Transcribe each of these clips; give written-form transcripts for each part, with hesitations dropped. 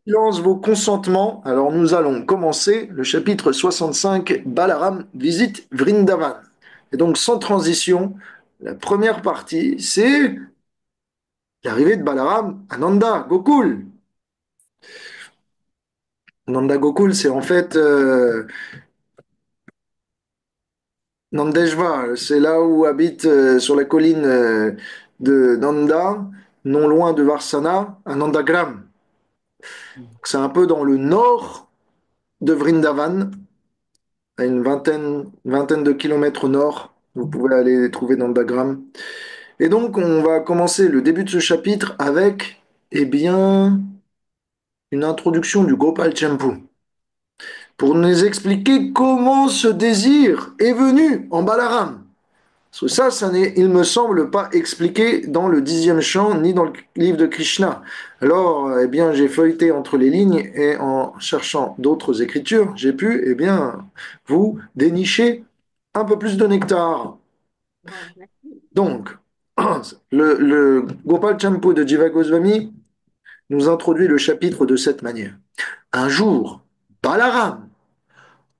Lance vos consentements. Alors nous allons commencer le chapitre 65, Balaram visite Vrindavan. Et donc sans transition, la première partie, c'est l'arrivée de Balaram à Nanda, Gokul. Nanda Gokul, c'est en fait Nandeshva, c'est là où habite sur la colline de Nanda, non loin de Varsana, à Nandagram. C'est un peu dans le nord de Vrindavan, à une vingtaine de kilomètres au nord. Vous pouvez aller les trouver dans le diagramme. Et donc, on va commencer le début de ce chapitre avec, eh bien, une introduction du Gopal Champu pour nous expliquer comment ce désir est venu en Balaram. Parce que ça n'est, il me semble, pas expliqué dans le 10e chant ni dans le livre de Krishna. Alors, eh bien, j'ai feuilleté entre les lignes et en cherchant d'autres écritures, j'ai pu, eh bien, vous dénicher un peu plus de nectar. Wow, merci. Donc, le Gopal Champu de Jiva Goswami nous introduit le chapitre de cette manière. Un jour, Balaram,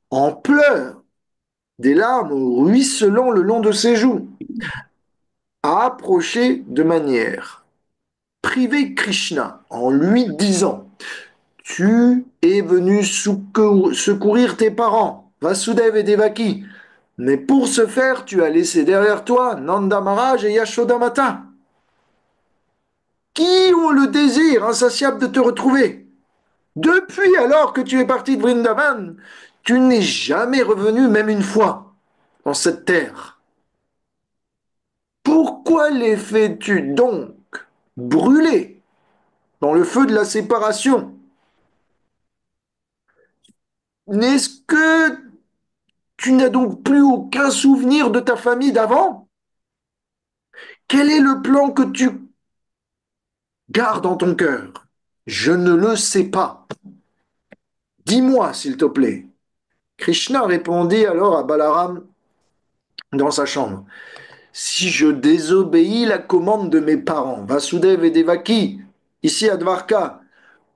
en pleurs, des larmes ruisselant le long de ses joues, a approché de manière privée Krishna en lui disant: Tu es venu secourir tes parents, Vasudev et Devaki, mais pour ce faire, tu as laissé derrière toi Nanda Maharaj et Yashoda Mata, qui ont le désir insatiable de te retrouver. Depuis alors que tu es parti de Vrindavan, tu n'es jamais revenu même une fois dans cette terre. Pourquoi les fais-tu donc brûler dans le feu de la séparation? N'est-ce que tu n'as donc plus aucun souvenir de ta famille d'avant? Quel est le plan que tu gardes dans ton cœur? Je ne le sais pas. Dis-moi, s'il te plaît. Krishna répondit alors à Balaram dans sa chambre. Si je désobéis la commande de mes parents, Vasudev et Devaki, ici à Dvarka,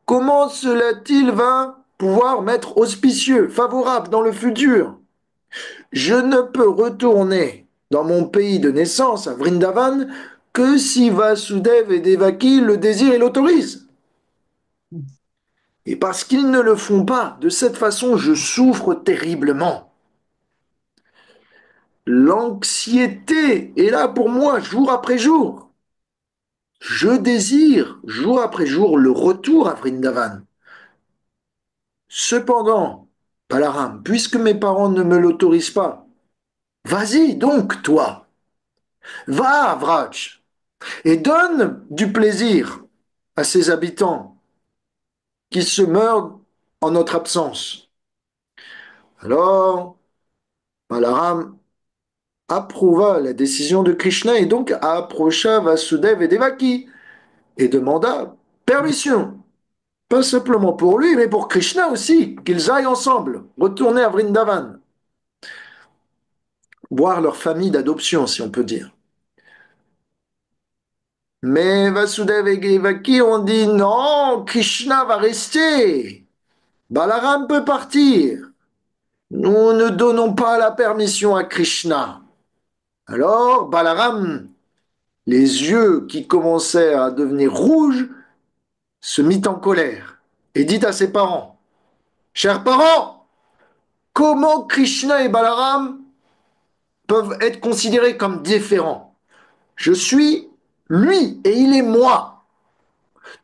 comment cela-t-il va pouvoir m'être auspicieux, favorable dans le futur? Je ne peux retourner dans mon pays de naissance, à Vrindavan, que si Vasudev et Devaki le désirent et l'autorisent. Et parce qu'ils ne le font pas, de cette façon, je souffre terriblement. L'anxiété est là pour moi jour après jour. Je désire jour après jour le retour à Vrindavan. Cependant, Balaram, puisque mes parents ne me l'autorisent pas, vas-y donc, toi, va, Vraj, et donne du plaisir à ces habitants qui se meurent en notre absence. Alors, Balaram approuva la décision de Krishna et donc approcha Vasudev et Devaki et demanda permission. Pas simplement pour lui, mais pour Krishna aussi, qu'ils aillent ensemble, retourner à Vrindavan, voir leur famille d'adoption, si on peut dire. Mais Vasudev et Devaki ont dit non, Krishna va rester. Balaram peut partir. Nous ne donnons pas la permission à Krishna. Alors Balaram, les yeux qui commençaient à devenir rouges, se mit en colère et dit à ses parents: Chers parents, comment Krishna et Balaram peuvent être considérés comme différents? Je suis lui et il est moi.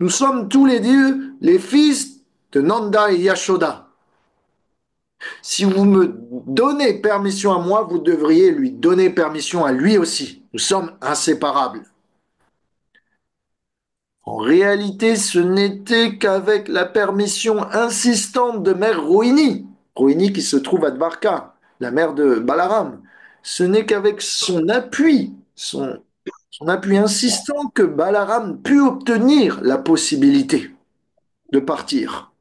Nous sommes tous les deux les fils de Nanda et Yashoda. Si vous me donnez permission à moi, vous devriez lui donner permission à lui aussi. Nous sommes inséparables. En réalité, ce n'était qu'avec la permission insistante de mère Rohini, Rohini qui se trouve à Dvarka, la mère de Balaram, ce n'est qu'avec son appui insistant que Balaram put obtenir la possibilité de partir.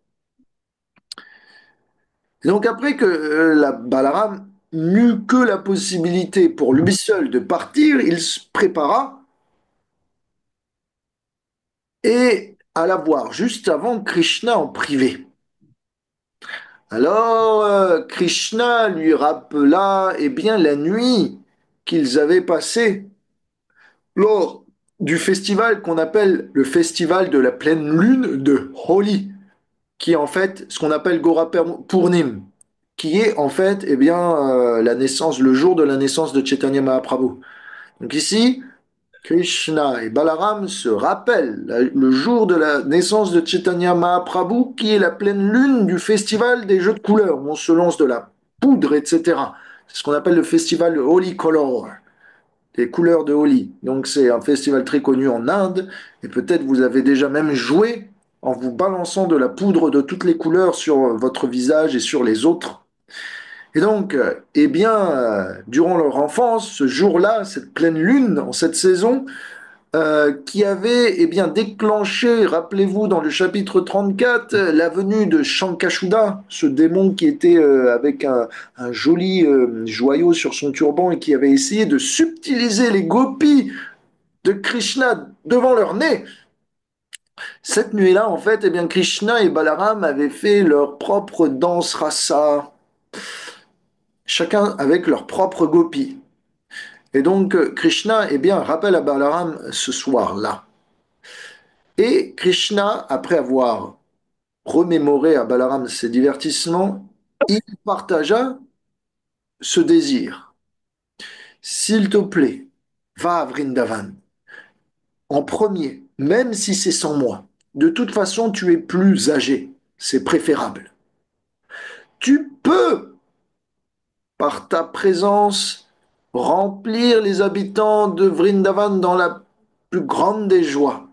Et donc après que Balaram n'eut que la possibilité pour lui seul de partir, il se prépara et alla voir juste avant Krishna en privé. Alors, Krishna lui rappela, eh bien, la nuit qu'ils avaient passée lors du festival qu'on appelle le festival de la pleine lune de Holi, qui est en fait ce qu'on appelle Gora Purnim, qui est en fait, eh bien, la naissance, le jour de la naissance de Chaitanya Mahaprabhu. Donc ici, Krishna et Balaram se rappellent le jour de la naissance de Chaitanya Mahaprabhu, qui est la pleine lune du festival des jeux de couleurs, où on se lance de la poudre, etc. C'est ce qu'on appelle le festival Holi Color, les couleurs de Holi. Donc c'est un festival très connu en Inde, et peut-être vous avez déjà même joué en vous balançant de la poudre de toutes les couleurs sur votre visage et sur les autres. Et donc, eh bien, durant leur enfance, ce jour-là, cette pleine lune, en cette saison, qui avait eh bien, déclenché, rappelez-vous, dans le chapitre 34, la venue de Shankashuda, ce démon qui était avec un joli joyau sur son turban et qui avait essayé de subtiliser les gopis de Krishna devant leur nez. Cette nuit-là, en fait, eh bien, Krishna et Balaram avaient fait leur propre danse rasa, chacun avec leur propre gopi. Et donc, Krishna eh bien, rappelle à Balaram ce soir-là. Et Krishna, après avoir remémoré à Balaram ses divertissements, il partagea ce désir. S'il te plaît, va à Vrindavan en premier, même si c'est sans moi. De toute façon, tu es plus âgé, c'est préférable. Tu peux, par ta présence, remplir les habitants de Vrindavan dans la plus grande des joies.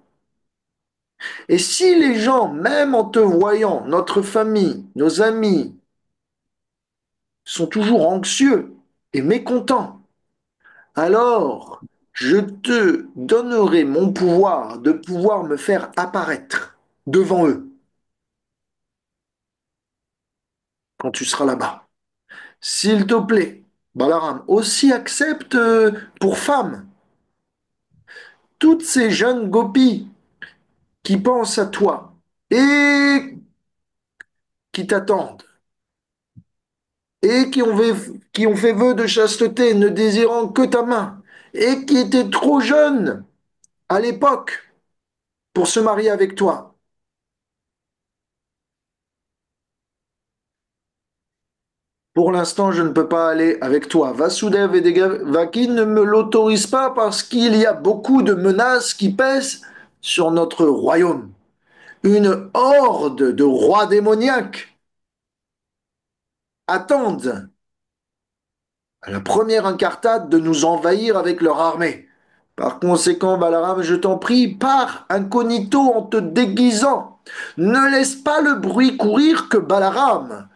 Et si les gens, même en te voyant, notre famille, nos amis, sont toujours anxieux et mécontents, alors je te donnerai mon pouvoir de pouvoir me faire apparaître devant eux quand tu seras là-bas. S'il te plaît, Balaram, aussi accepte pour femme toutes ces jeunes gopis qui pensent à toi et qui t'attendent et qui ont fait vœu de chasteté, ne désirant que ta main, et qui étaient trop jeunes à l'époque pour se marier avec toi. Pour l'instant, je ne peux pas aller avec toi. Vasudev et Devaki ne me l'autorisent pas parce qu'il y a beaucoup de menaces qui pèsent sur notre royaume. Une horde de rois démoniaques attendent à la première incartade de nous envahir avec leur armée. Par conséquent, Balaram, je t'en prie, pars incognito en te déguisant. Ne laisse pas le bruit courir que Balaram,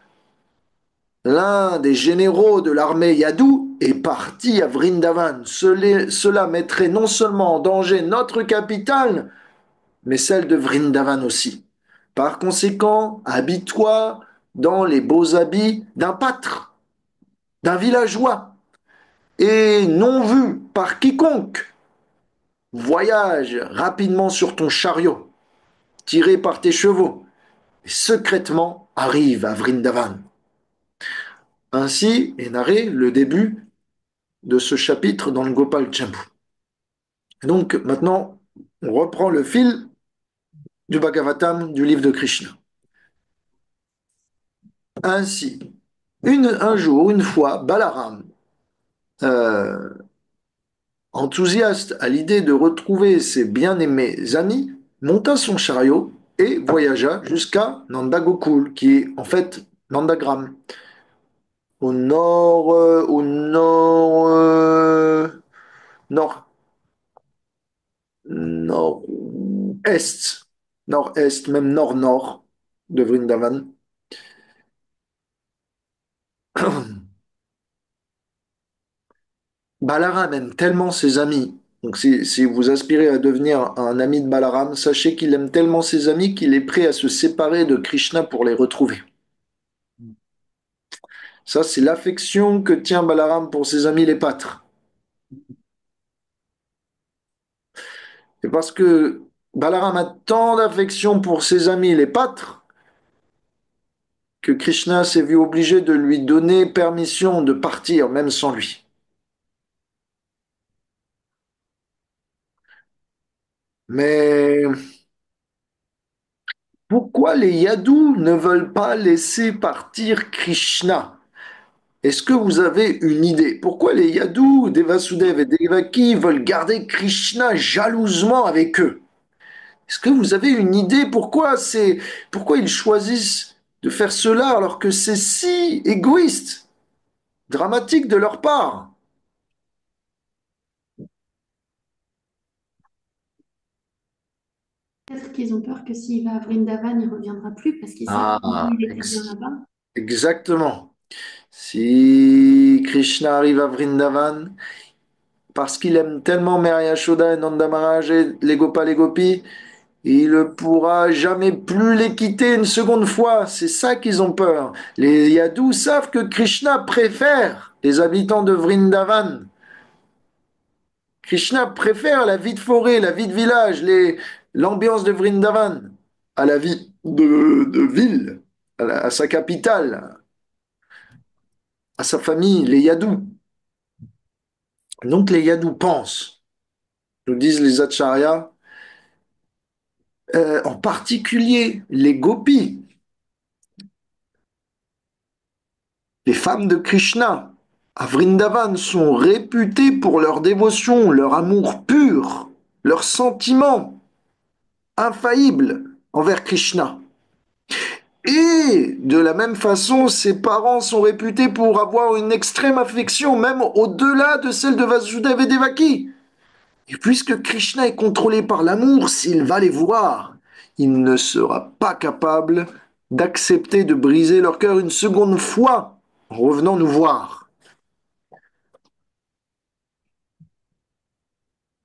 l'un des généraux de l'armée Yadou, est parti à Vrindavan. Cela mettrait non seulement en danger notre capitale, mais celle de Vrindavan aussi. Par conséquent, habille-toi dans les beaux habits d'un pâtre, d'un villageois, et non vu par quiconque. Voyage rapidement sur ton chariot, tiré par tes chevaux, et secrètement arrive à Vrindavan. Ainsi est narré le début de ce chapitre dans le Gopal Champu. Donc maintenant, on reprend le fil du Bhagavatam, du livre de Krishna. Ainsi, un jour, une fois, Balaram, euh, enthousiaste à l'idée de retrouver ses bien-aimés amis, monta son chariot et voyagea jusqu'à Nandagokul, qui est en fait Nandagram, au nord, nord, nord-est, nord-est, même nord-nord de Vrindavan. Balaram aime tellement ses amis. Donc si vous aspirez à devenir un ami de Balaram, sachez qu'il aime tellement ses amis qu'il est prêt à se séparer de Krishna pour les retrouver. Ça, c'est l'affection que tient Balaram pour ses amis les pâtres. Et parce que Balaram a tant d'affection pour ses amis les pâtres que Krishna s'est vu obligé de lui donner permission de partir même sans lui. Mais pourquoi les Yadus ne veulent pas laisser partir Krishna? Est-ce que vous avez une idée? Pourquoi les Yadus, Devasudev et Devaki veulent garder Krishna jalousement avec eux? Est-ce que vous avez une idée pourquoi ils choisissent de faire cela alors que c'est si égoïste, dramatique de leur part? Peut-être qu'ils ont peur que s'il va à Vrindavan, il ne reviendra plus parce qu'ils savent que Ah, lui, il est très bien là-bas. exactement. Si Krishna arrive à Vrindavan, parce qu'il aime tellement Mère Yashoda et Nanda Maharaj et les Gopal et Gopis, il ne pourra jamais plus les quitter une seconde fois. C'est ça qu'ils ont peur. Les Yadus savent que Krishna préfère les habitants de Vrindavan. Krishna préfère la vie de forêt, la vie de village, l'ambiance de Vrindavan à la vie de ville, à sa capitale, à sa famille, les Yadus. Donc les Yadus pensent, nous disent les Acharyas, en particulier les Gopis, les femmes de Krishna, à Vrindavan sont réputées pour leur dévotion, leur amour pur, leur sentiment infaillible envers Krishna. Et de la même façon, ses parents sont réputés pour avoir une extrême affection, même au-delà de celle de Vasudeva et Devaki. Et puisque Krishna est contrôlé par l'amour, s'il va les voir, il ne sera pas capable d'accepter de briser leur cœur une seconde fois en revenant nous voir.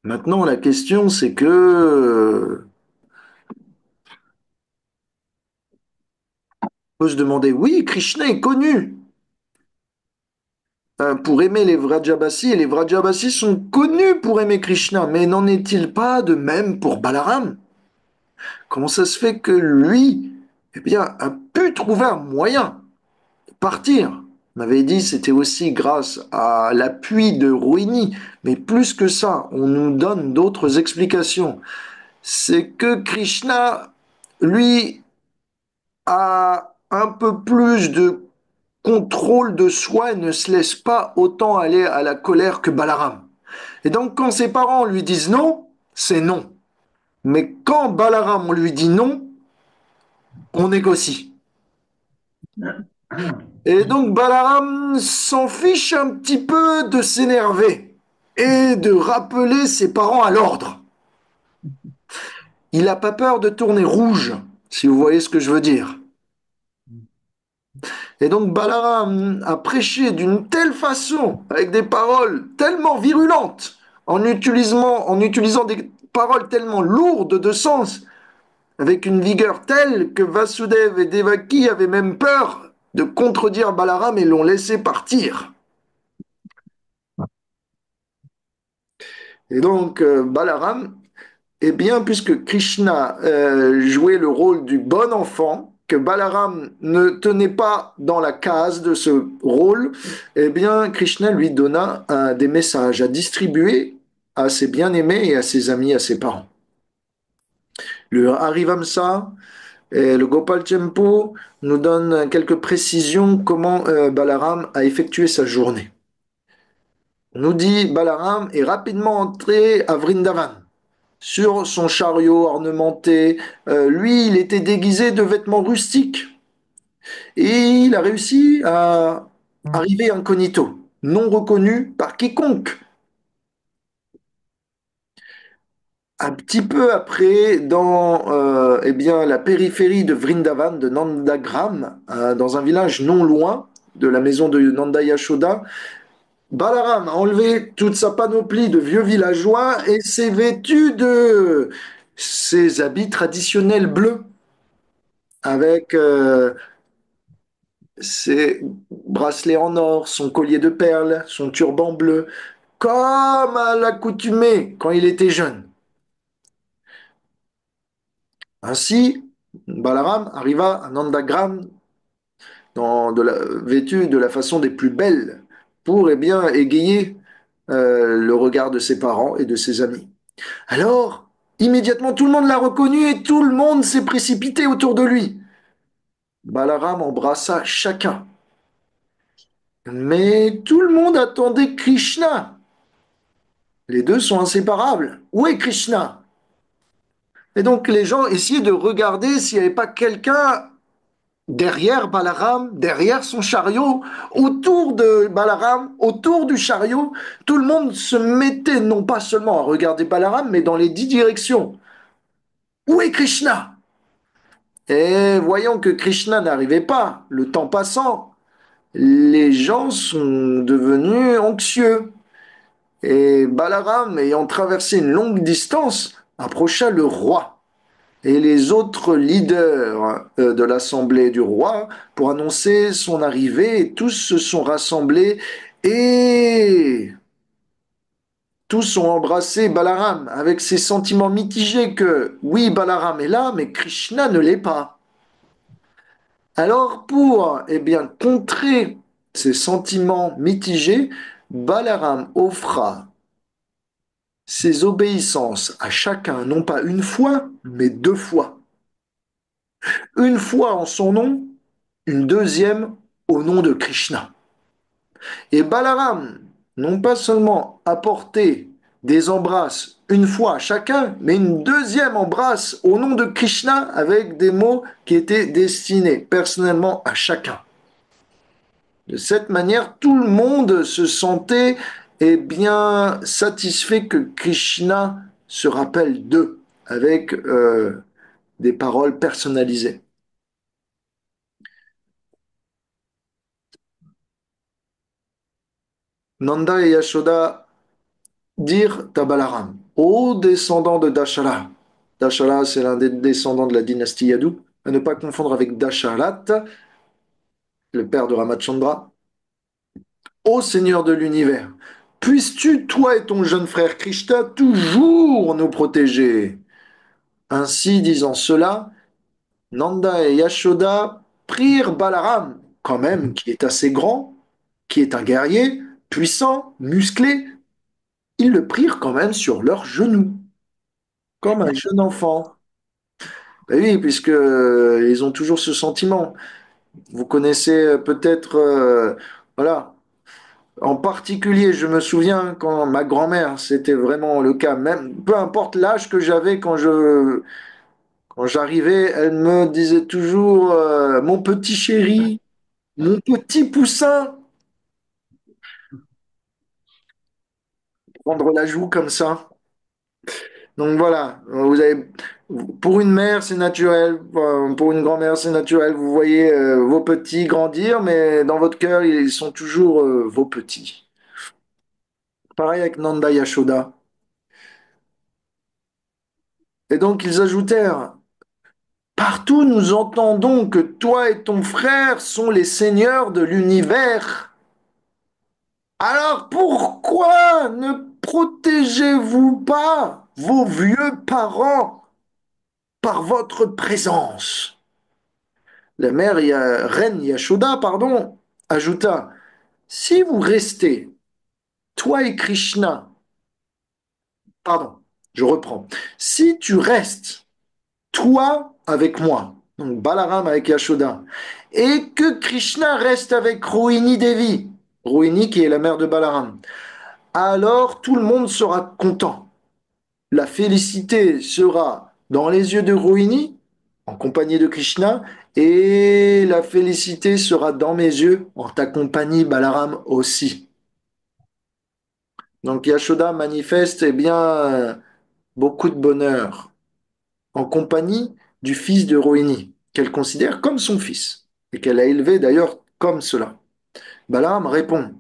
Maintenant, la question, c'est que on peut se demander, oui, Krishna est connu pour aimer les Vrajabasi, et les Vrajabasi sont connus pour aimer Krishna, mais n'en est-il pas de même pour Balaram? Comment ça se fait que lui, eh bien, a pu trouver un moyen de partir? On avait dit c'était aussi grâce à l'appui de Rohini, mais plus que ça, on nous donne d'autres explications. C'est que Krishna, lui, a un peu plus de contrôle de soi et ne se laisse pas autant aller à la colère que Balaram. Et donc quand ses parents lui disent non, c'est non. Mais quand Balaram on lui dit non, on négocie. Et donc Balaram s'en fiche un petit peu de s'énerver et de rappeler ses parents à l'ordre. Il n'a pas peur de tourner rouge, si vous voyez ce que je veux dire. Et donc Balaram a prêché d'une telle façon, avec des paroles tellement virulentes, en utilisant des paroles tellement lourdes de sens, avec une vigueur telle que Vasudev et Devaki avaient même peur de contredire Balaram et l'ont laissé partir. Et donc Balaram, eh bien, puisque Krishna jouait le rôle du bon enfant, que Balaram ne tenait pas dans la case de ce rôle, eh bien, Krishna lui donna des messages à distribuer à ses bien-aimés et à ses amis, à ses parents. Le Harivamsa et le Gopal Tempo nous donnent quelques précisions comment Balaram a effectué sa journée. On nous dit Balaram est rapidement entré à Vrindavan sur son chariot ornementé. Lui, il était déguisé de vêtements rustiques et il a réussi à arriver incognito, non reconnu par quiconque. Un petit peu après, dans eh bien, la périphérie de Vrindavan, de Nandagram, dans un village non loin de la maison de Nanda Yashoda, Balaram a enlevé toute sa panoplie de vieux villageois et s'est vêtu de ses habits traditionnels bleus avec ses bracelets en or, son collier de perles, son turban bleu, comme à l'accoutumée quand il était jeune. Ainsi, Balaram arriva à Nandagram vêtu de la façon des plus belles pour eh bien, égayer le regard de ses parents et de ses amis. Alors, immédiatement, tout le monde l'a reconnu et tout le monde s'est précipité autour de lui. Balaram embrassa chacun. Mais tout le monde attendait Krishna. Les deux sont inséparables. Où est Krishna? Et donc les gens essayaient de regarder s'il n'y avait pas quelqu'un derrière Balaram, derrière son chariot, autour de Balaram, autour du chariot. Tout le monde se mettait non pas seulement à regarder Balaram, mais dans les 10 directions. Où est Krishna? Et voyant que Krishna n'arrivait pas, le temps passant, les gens sont devenus anxieux. Et Balaram, ayant traversé une longue distance, approcha le roi et les autres leaders de l'assemblée du roi pour annoncer son arrivée. Et tous se sont rassemblés et tous ont embrassé Balaram avec ces sentiments mitigés que oui, Balaram est là, mais Krishna ne l'est pas. Alors pour eh bien, contrer ces sentiments mitigés, Balaram offra ses obéissances à chacun, non pas une fois, mais 2 fois. Une fois en son nom, une deuxième au nom de Krishna. Et Balaram, non pas seulement apporté des embrasses une fois à chacun, mais une deuxième embrasse au nom de Krishna avec des mots qui étaient destinés personnellement à chacun. De cette manière, tout le monde se sentait bien satisfait que Krishna se rappelle d'eux avec des paroles personnalisées. Nanda et Yashoda dirent à Balaram, ô descendant de Dashala. Dashala, c'est l'un des descendants de la dynastie Yadu, à ne pas confondre avec Dasharat, le père de Ramachandra. Ô Seigneur de l'univers, puisses-tu, toi et ton jeune frère Krishna, toujours nous protéger? Ainsi disant cela, Nanda et Yashoda prirent Balaram, quand même, qui est assez grand, qui est un guerrier, puissant, musclé, ils le prirent quand même sur leurs genoux, comme un jeune enfant. Ben oui, puisque ils ont toujours ce sentiment. Vous connaissez peut-être, voilà. En particulier, je me souviens quand ma grand-mère, c'était vraiment le cas, même peu importe l'âge que j'avais quand j'arrivais, elle me disait toujours mon petit chéri, mon petit poussin, prendre la joue comme ça. Donc voilà, vous avez, pour une mère, c'est naturel, pour une grand-mère, c'est naturel. Vous voyez vos petits grandir, mais dans votre cœur, ils sont toujours vos petits. Pareil avec Nanda Yashoda. Et donc ils ajoutèrent, partout nous entendons que toi et ton frère sont les seigneurs de l'univers. Alors pourquoi ne protégez-vous pas vos vieux parents par votre présence? La mère reine Yashoda, pardon, ajouta, si vous restez, toi et Krishna, pardon, je reprends, si tu restes, toi avec moi, donc Balaram avec Yashoda, et que Krishna reste avec Rohini Devi, Rohini qui est la mère de Balaram, alors tout le monde sera content. La félicité sera dans les yeux de Rohini, en compagnie de Krishna, et la félicité sera dans mes yeux, en ta compagnie, Balaram aussi. Donc Yashoda manifeste eh bien, beaucoup de bonheur en compagnie du fils de Rohini, qu'elle considère comme son fils, et qu'elle a élevé d'ailleurs comme cela. Balaram répond,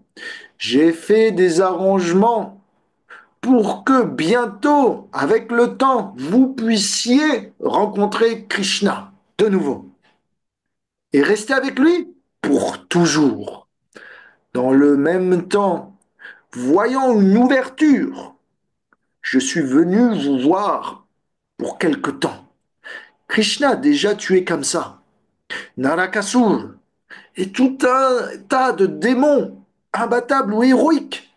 j'ai fait des arrangements pour que bientôt, avec le temps, vous puissiez rencontrer Krishna de nouveau et rester avec lui pour toujours. Dans le même temps, voyant une ouverture, je suis venu vous voir pour quelque temps, Krishna a déjà tué Kamsa, Narakasur, et tout un tas de démons imbattables ou héroïques.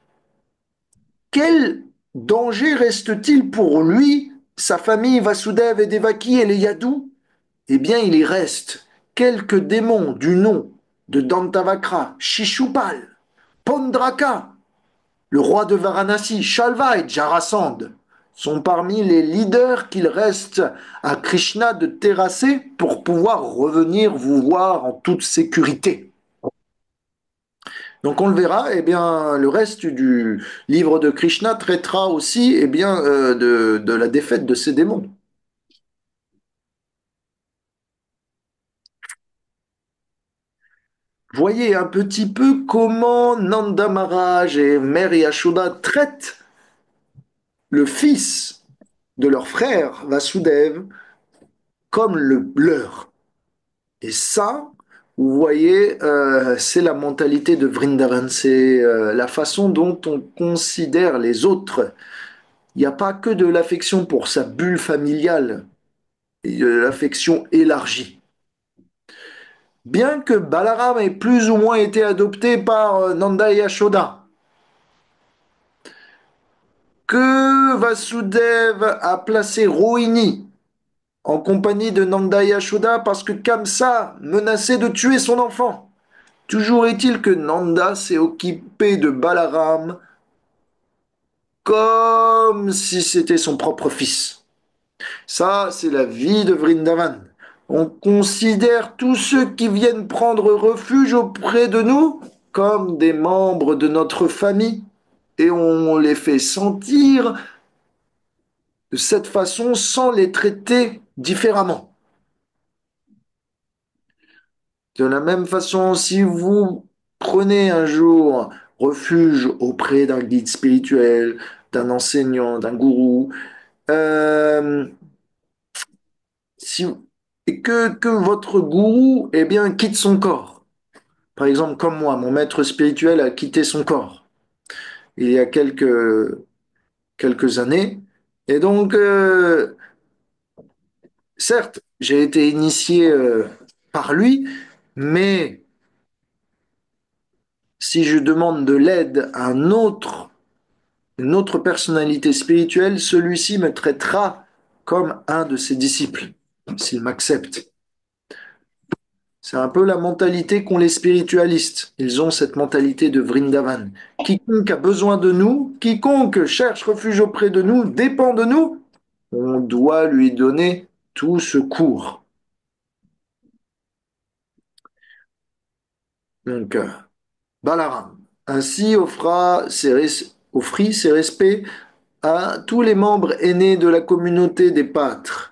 Quel danger reste-t-il pour lui, sa famille Vasudev et Devaki et les Yadus? Eh bien, il y reste quelques démons du nom de Dantavakra, Shishupal, Pondraka, le roi de Varanasi, Shalva et Jarasandh sont parmi les leaders qu'il reste à Krishna de terrasser pour pouvoir revenir vous voir en toute sécurité. Donc on le verra, eh bien, le reste du livre de Krishna traitera aussi eh bien, de la défaite de ces démons. Voyez un petit peu comment Nanda Maharaj et Mère Yashoda traitent le fils de leur frère Vasudev comme le leur. Et ça, vous voyez, c'est la mentalité de Vrindavan, c'est la façon dont on considère les autres. Il n'y a pas que de l'affection pour sa bulle familiale, il y a de l'affection élargie. Bien que Balaram ait plus ou moins été adopté par Nanda et Yashoda, que Vasudev a placé Rohini en compagnie de Nanda et Yashoda parce que Kamsa menaçait de tuer son enfant. Toujours est-il que Nanda s'est occupé de Balaram comme si c'était son propre fils. Ça, c'est la vie de Vrindavan. On considère tous ceux qui viennent prendre refuge auprès de nous comme des membres de notre famille et on les fait sentir de cette façon sans les traiter différemment. De la même façon, si vous prenez un jour refuge auprès d'un guide spirituel, d'un enseignant, d'un gourou, euh, si, et que votre gourou eh bien, quitte son corps, par exemple comme moi, mon maître spirituel a quitté son corps il y a quelques années, et donc certes, j'ai été initié par lui, mais si je demande de l'aide à une autre personnalité spirituelle, celui-ci me traitera comme un de ses disciples, s'il m'accepte. C'est un peu la mentalité qu'ont les spiritualistes. Ils ont cette mentalité de Vrindavan. Quiconque a besoin de nous, quiconque cherche refuge auprès de nous, dépend de nous, on doit lui donner tout secours. Donc, Balaram ainsi offrit ses respects à tous les membres aînés de la communauté des pâtres.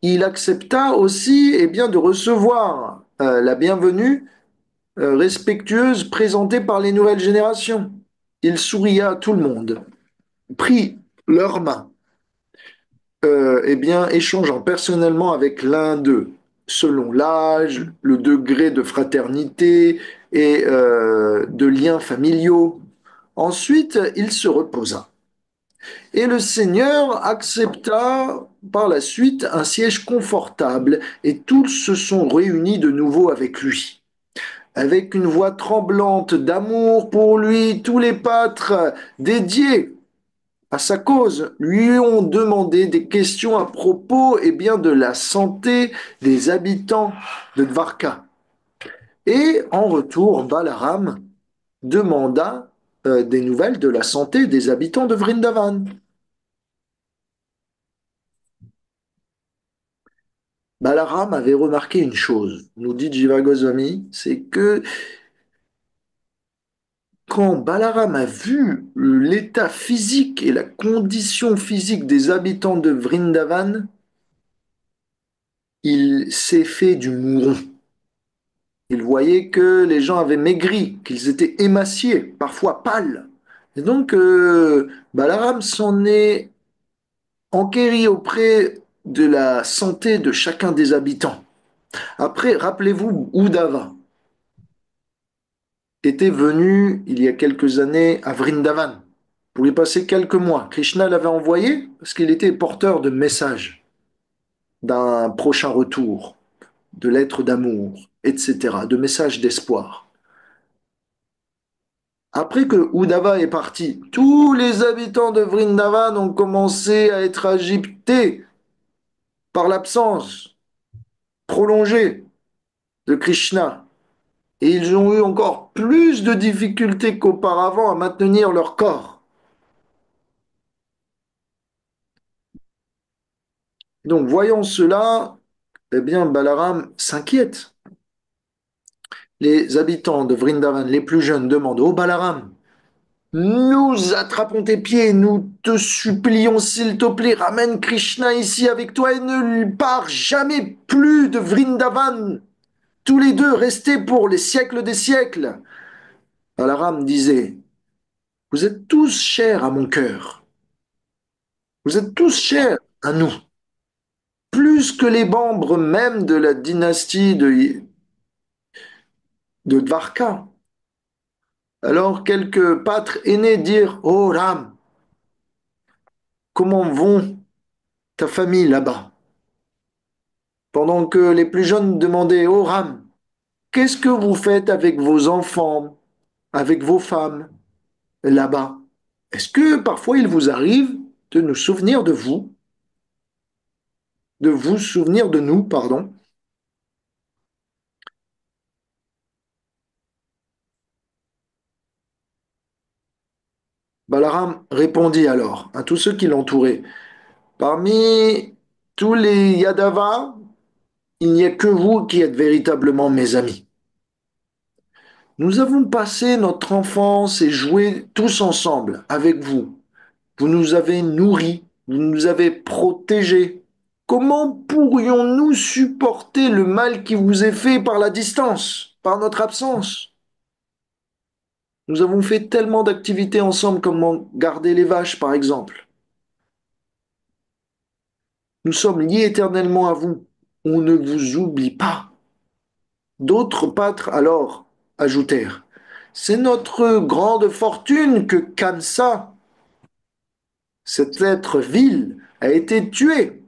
Il accepta aussi eh bien, de recevoir la bienvenue respectueuse présentée par les nouvelles générations. Il souria à tout le monde, prit leurs mains, eh bien, échangeant personnellement avec l'un d'eux, selon l'âge, le degré de fraternité et de liens familiaux. Ensuite, il se reposa. Et le Seigneur accepta par la suite un siège confortable, et tous se sont réunis de nouveau avec lui. Avec une voix tremblante d'amour pour lui, tous les pâtres dédiés à sa cause lui ont demandé des questions à propos eh bien, de la santé des habitants de Dvarka. Et en retour, Balaram demanda des nouvelles de la santé des habitants de Vrindavan. Balaram avait remarqué une chose, nous dit Jiva Goswami, c'est que quand Balaram a vu l'état physique et la condition physique des habitants de Vrindavan, il s'est fait du mouron. Il voyait que les gens avaient maigri, qu'ils étaient émaciés, parfois pâles. Et donc, Balaram s'en est enquéri auprès de la santé de chacun des habitants. Après, rappelez-vous, Uddhava était venu il y a quelques années à Vrindavan pour y passer quelques mois. Krishna l'avait envoyé parce qu'il était porteur de messages. d'un prochain retour, de lettres d'amour, etc., de messages d'espoir. Après que Uddhava est parti, tous les habitants de Vrindavan ont commencé à être agités par l'absence prolongée de Krishna. Et ils ont eu encore plus de difficultés qu'auparavant à maintenir leur corps. Donc, voyant cela, eh bien, Balaram s'inquiète. Les habitants de Vrindavan, les plus jeunes, demandent: Oh Balaram, nous attrapons tes pieds, nous te supplions, s'il te plaît, ramène Krishna ici avec toi et ne pars jamais plus de Vrindavan. Tous les deux, restez pour les siècles des siècles. Balaram disait: Vous êtes tous chers à mon cœur. Vous êtes tous chers à nous. Plus que les membres même de la dynastie de Dvarka. Alors quelques pâtres aînés dirent: Oh Ram, comment vont ta famille là-bas? Pendant que les plus jeunes demandaient: Oh Ram, qu'est-ce que vous faites avec vos enfants, avec vos femmes là-bas? Est-ce que parfois il vous arrive de nous souvenir de vous souvenir de nous, pardon? Balaram répondit alors à tous ceux qui l'entouraient: Parmi tous les Yadavas, il n'y a que vous qui êtes véritablement mes amis. Nous avons passé notre enfance et joué tous ensemble avec vous. Vous nous avez nourris, vous nous avez protégés. Comment pourrions-nous supporter le mal qui vous est fait par la distance, par notre absence? Nous avons fait tellement d'activités ensemble, comme garder les vaches, par exemple. Nous sommes liés éternellement à vous. On ne vous oublie pas. D'autres pâtres alors ajoutèrent: C'est notre grande fortune que Kamsa, cet être vil, a été tué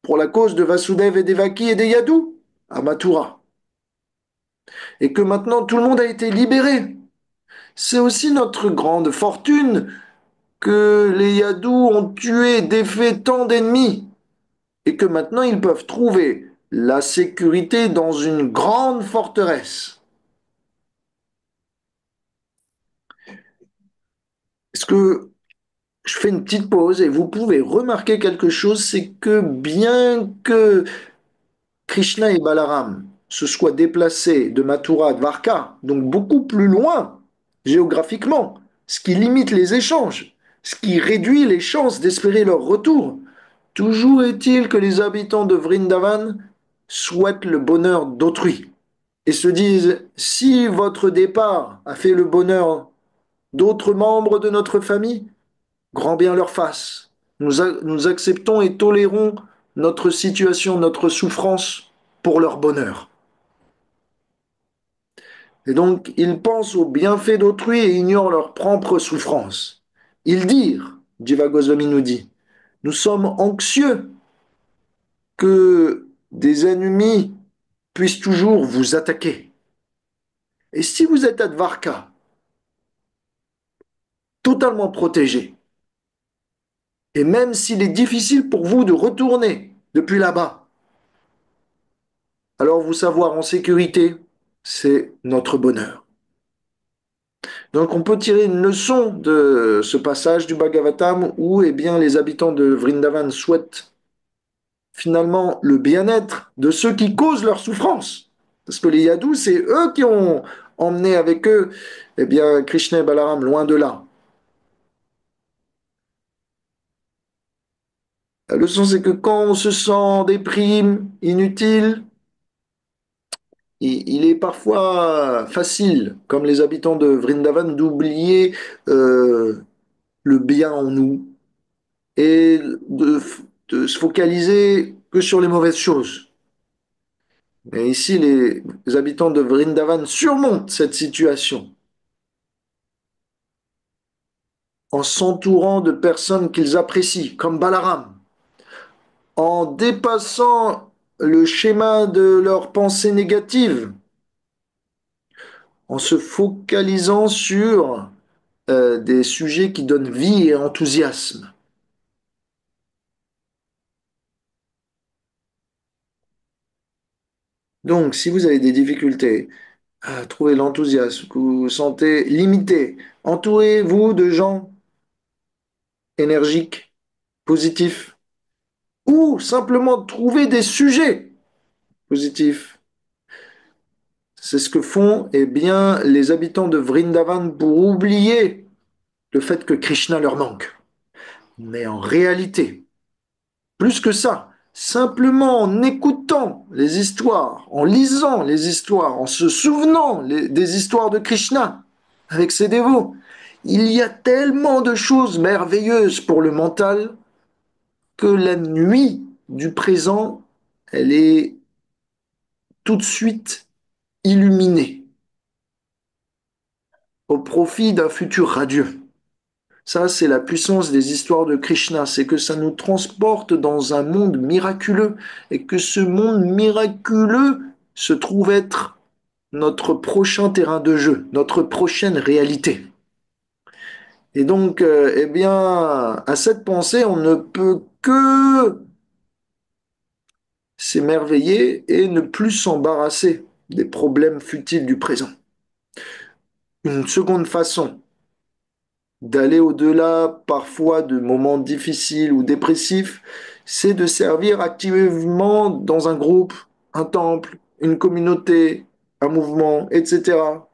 pour la cause de Vasudev et Devaki et des Yadus à Mathura, et que maintenant tout le monde a été libéré. C'est aussi notre grande fortune que les Yadus ont tué et défait tant d'ennemis, et que maintenant ils peuvent trouver la sécurité dans une grande forteresse. Est-ce que je fais une petite pause et vous pouvez remarquer quelque chose, c'est que bien que Krishna et Balaram se soient déplacés de Mathura à Dvarka, donc beaucoup plus loin géographiquement, ce qui limite les échanges, ce qui réduit les chances d'espérer leur retour, toujours est-il que les habitants de Vrindavan souhaitent le bonheur d'autrui et se disent: si votre départ a fait le bonheur d'autres membres de notre famille, grand bien leur fasse. Nous acceptons et tolérons notre situation, notre souffrance pour leur bonheur. Et donc, ils pensent aux bienfaits d'autrui et ignorent leur propre souffrance. Ils dirent, Jiva Goswami nous dit: nous sommes anxieux que des ennemis puissent toujours vous attaquer. Et si vous êtes à Dvarka, totalement protégé, et même s'il est difficile pour vous de retourner depuis là-bas, alors vous savoir en sécurité, c'est notre bonheur. Donc on peut tirer une leçon de ce passage du Bhagavatam où eh bien, les habitants de Vrindavan souhaitent finalement le bien-être de ceux qui causent leur souffrance. Parce que les Yadus, c'est eux qui ont emmené avec eux eh bien, Krishna et Balaram loin de là. La leçon, c'est que quand on se sent déprime, inutile, il est parfois facile, comme les habitants de Vrindavan, d'oublier le bien en nous et de se focaliser que sur les mauvaises choses. Et ici, les habitants de Vrindavan surmontent cette situation en s'entourant de personnes qu'ils apprécient, comme Balaram. en dépassant le schéma de leurs pensées négatives, en se focalisant sur des sujets qui donnent vie et enthousiasme. Donc, si vous avez des difficultés à trouver l'enthousiasme, que vous vous sentez limité, entourez-vous de gens énergiques, positifs, ou simplement trouver des sujets positifs. C'est ce que font bien, les habitants de Vrindavan pour oublier le fait que Krishna leur manque. Mais en réalité, plus que ça, simplement en écoutant les histoires, en lisant les histoires, en se souvenant des histoires de Krishna avec ses dévots, il y a tellement de choses merveilleuses pour le mental que la nuit du présent, elle est tout de suite illuminée au profit d'un futur radieux. Ça, c'est la puissance des histoires de Krishna, c'est que ça nous transporte dans un monde miraculeux et que ce monde miraculeux se trouve être notre prochain terrain de jeu, notre prochaine réalité. Et donc, à cette pensée, on ne peut que s'émerveiller et ne plus s'embarrasser des problèmes futiles du présent. Une seconde façon d'aller au-delà parfois de moments difficiles ou dépressifs, c'est de servir activement dans un groupe, un temple, une communauté, un mouvement, etc.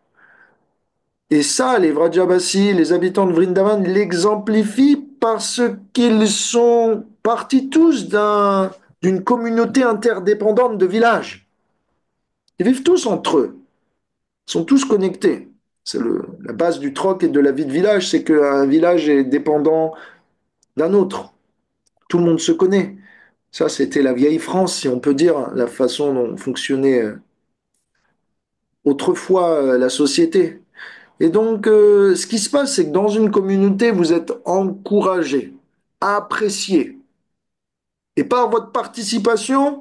Et ça, les Vrajabasi, les habitants de Vrindavan, l'exemplifient parce qu'ils sont partis tous d'une communauté interdépendante de villages. Ils vivent tous entre eux, ils sont tous connectés. C'est la base du troc et de la vie de village, c'est qu'un village est dépendant d'un autre. Tout le monde se connaît. Ça, c'était la vieille France, si on peut dire, la façon dont fonctionnait autrefois la société. Et donc, ce qui se passe, c'est que dans une communauté, vous êtes encouragé, apprécié. Et par votre participation,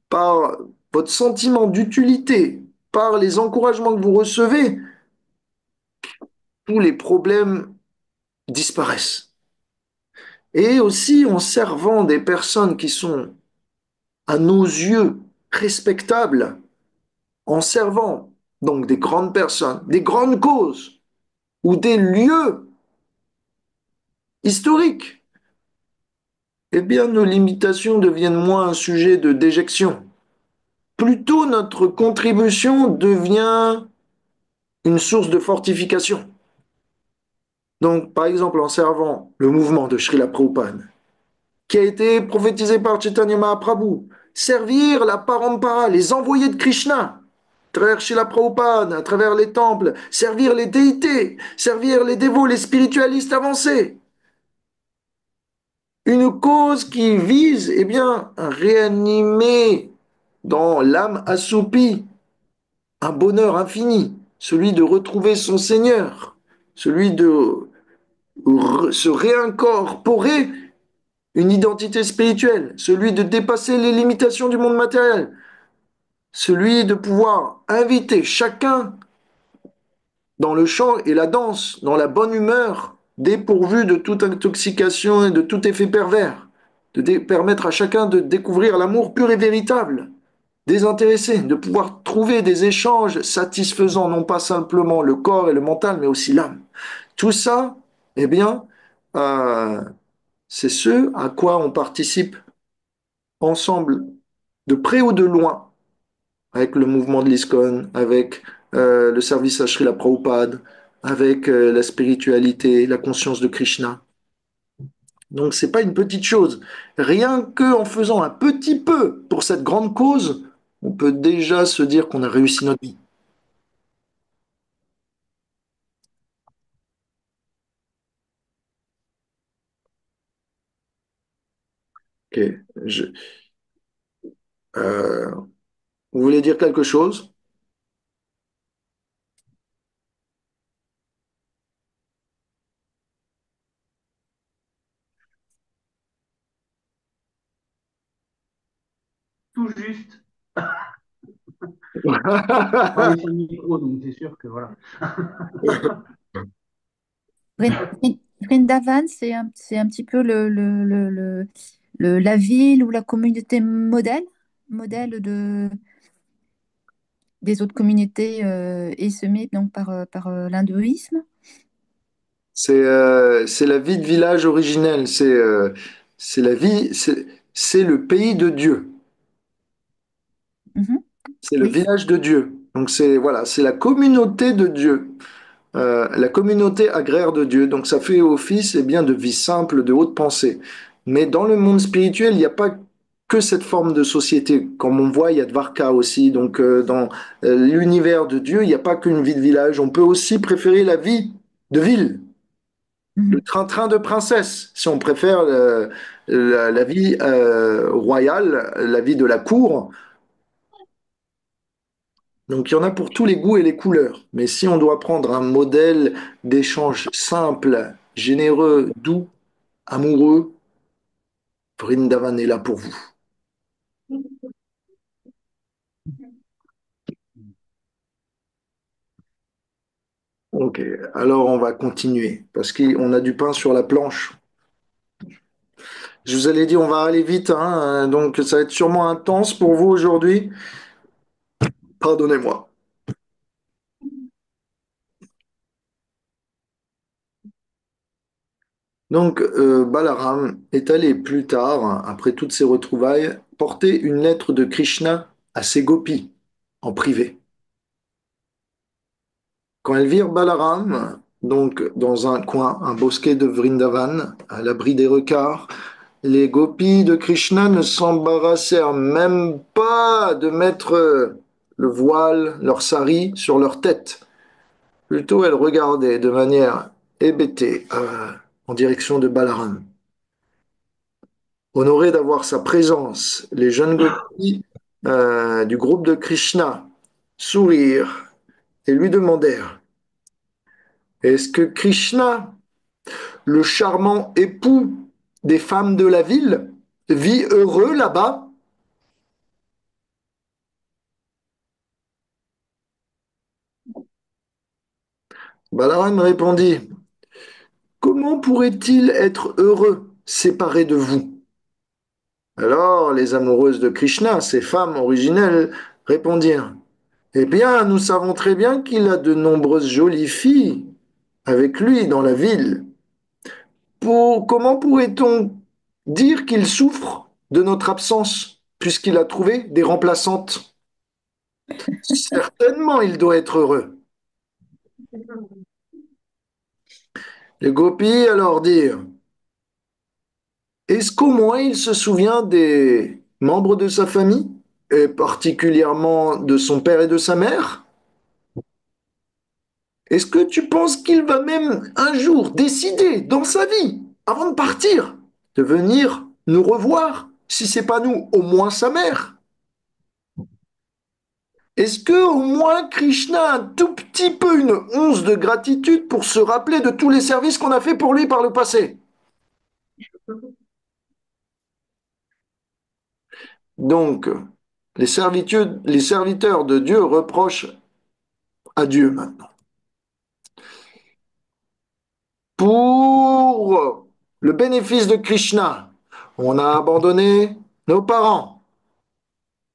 par votre sentiment d'utilité, par les encouragements que vous recevez, tous les problèmes disparaissent. Et aussi en servant des personnes qui sont, à nos yeux, respectables, en servant donc des grandes personnes, des grandes causes ou des lieux historiques, eh bien nos limitations deviennent moins un sujet de déjection. Plutôt notre contribution devient une source de fortification. Donc par exemple en servant le mouvement de Srila Prabhupada, qui a été prophétisé par Chaitanya Mahaprabhu, servir la parampara, les envoyés de Krishna, à travers Srila Prabhupada, à travers les temples, servir les déités, servir les dévots, les spiritualistes avancés. Une cause qui vise, à réanimer dans l'âme assoupie un bonheur infini, celui de retrouver son Seigneur, celui de se réincorporer une identité spirituelle, celui de dépasser les limitations du monde matériel, celui de pouvoir inviter chacun dans le chant et la danse, dans la bonne humeur, dépourvu de toute intoxication et de tout effet pervers, de permettre à chacun de découvrir l'amour pur et véritable, désintéressé, de pouvoir trouver des échanges satisfaisant non pas simplement le corps et le mental, mais aussi l'âme. Tout ça, eh bien, euh, c'est ce à quoi on participe ensemble, de près ou de loin, avec le mouvement de l'ISKCON, avec le service à Srila Prabhupada, avec la spiritualité, la conscience de Krishna. Donc c'est pas une petite chose. Rien que en faisant un petit peu pour cette grande cause, on peut déjà se dire qu'on a réussi notre vie. Ok. Je- euh, vous voulez dire quelque chose? Pas les seuls micros, donc c'est sûr que voilà. Vrindavan, c'est un petit peu la ville ou la communauté modèle des autres communautés essaimées donc, par l'hindouisme. C'est la vie de village originelle, c'est la vie, c'est le pays de Dieu, Mhm. c'est le Oui. village de Dieu. Donc c'est voilà, c'est la communauté de Dieu, la communauté agraire de Dieu. Donc ça fait office bien de vie simple, de haute pensée. Mais dans le monde spirituel, il n'y a pas que cette forme de société. Comme on voit, il y a Dvarka aussi. Donc dans l'univers de Dieu, il n'y a pas qu'une vie de village. On peut aussi préférer la vie de ville. Le Mhm. train-train de princesse, si on préfère la vie royale, la vie de la cour. Donc il y en a pour tous les goûts et les couleurs. Mais si on doit prendre un modèle d'échange simple, généreux, doux, amoureux, Vrindavan est là pour vous. Ok, alors on va continuer parce qu'on a du pain sur la planche. Je vous allais dire, on va aller vite, hein, donc ça va être sûrement intense pour vous aujourd'hui. Pardonnez-moi. Donc, Balaram est allé plus tard, après toutes ces retrouvailles, porter une lettre de Krishna à ses gopis en privé. Quand elles virent Balaram, donc dans un coin, un bosquet de Vrindavan, à l'abri des recards, les gopis de Krishna ne s'embarrassèrent même pas de mettre le voile, leur sari, sur leur tête. Plutôt, elles regardaient de manière hébétée en direction de Balaram. Honorés d'avoir sa présence, les jeunes gopis du groupe de Krishna sourirent et lui demandèrent: Est-ce que Krishna, le charmant époux des femmes de la ville, vit heureux là-bas? Balaram répondit: Comment pourrait-il être heureux séparé de vous? Alors les amoureuses de Krishna, ces femmes originelles, répondirent: Eh bien, nous savons très bien qu'il a de nombreuses jolies filles avec lui dans la ville. Comment pourrait-on dire qu'il souffre de notre absence, puisqu'il a trouvé des remplaçantes? Certainement, il doit être heureux. Les gopis alors dirent: Est-ce qu'au moins il se souvient des membres de sa famille, et particulièrement de son père et de sa mère? Est-ce que tu penses qu'il va même un jour décider dans sa vie, avant de partir, de venir nous revoir, si c'est pas nous, au moins sa mère? Est-ce que au moins Krishna a un tout petit peu une once de gratitude pour se rappeler de tous les services qu'on a fait pour lui par le passé? Donc, les serviteurs de Dieu reprochent à Dieu maintenant. Pour le bénéfice de Krishna, on a abandonné nos parents,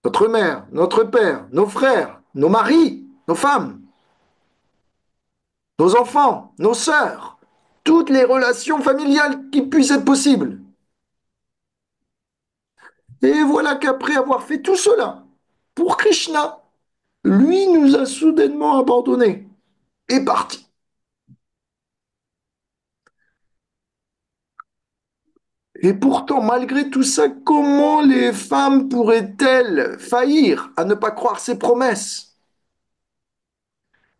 notre mère, notre père, nos frères, nos maris, nos femmes, nos enfants, nos sœurs, toutes les relations familiales qui puissent être possibles. Et voilà qu'après avoir fait tout cela, pour Krishna, lui nous a soudainement abandonnés et parti. Et pourtant, malgré tout ça, comment les femmes pourraient-elles faillir à ne pas croire ses promesses?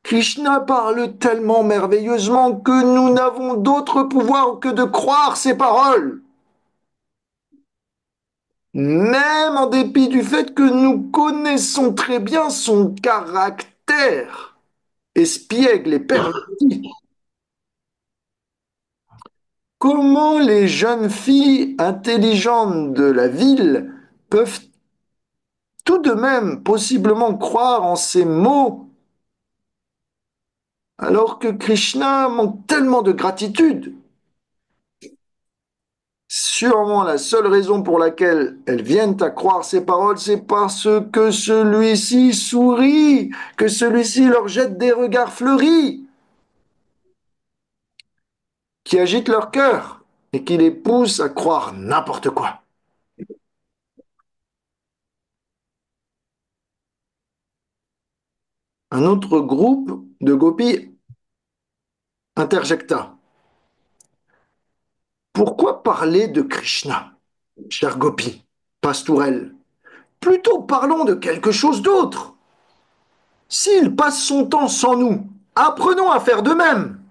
Krishna parle tellement merveilleusement que nous n'avons d'autre pouvoir que de croire ses paroles, même en dépit du fait que nous connaissons très bien son caractère espiègle et perverti. Comment les jeunes filles intelligentes de la ville peuvent tout de même possiblement croire en ces mots alors que Krishna manque tellement de gratitude? Sûrement la seule raison pour laquelle elles viennent à croire ces paroles, c'est parce que celui-ci sourit, que celui-ci leur jette des regards fleuris, qui agitent leur cœur et qui les poussent à croire n'importe quoi. Un autre groupe de gopis interjecta. Pourquoi parler de Krishna, cher gopi, pastourelle? Plutôt parlons de quelque chose d'autre. S'il passe son temps sans nous, apprenons à faire de même.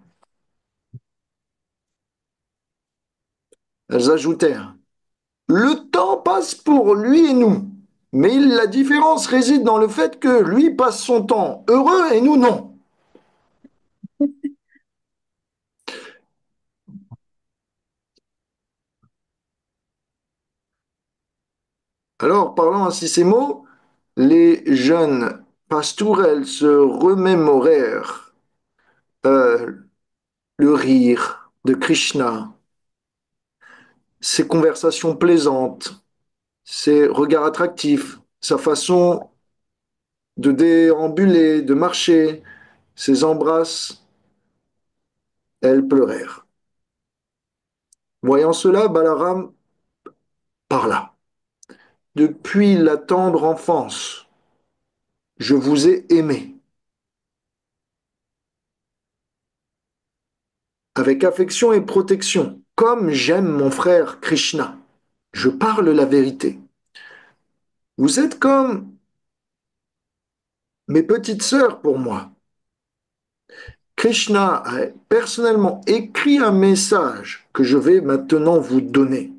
Elles ajoutèrent. Le temps passe pour lui et nous, mais la différence réside dans le fait que lui passe son temps heureux et nous non. Alors, parlant ainsi ces mots, les jeunes pastourelles se remémorèrent euh, le rire de Krishna, ses conversations plaisantes, ses regards attractifs, sa façon de déambuler, de marcher, ses embrasses. Elles pleurèrent. Voyant cela, Balaram parla. Depuis la tendre enfance, je vous ai aimé, avec affection et protection, comme j'aime mon frère Krishna. Je parle la vérité. Vous êtes comme mes petites sœurs pour moi. Krishna a personnellement écrit un message que je vais maintenant vous donner.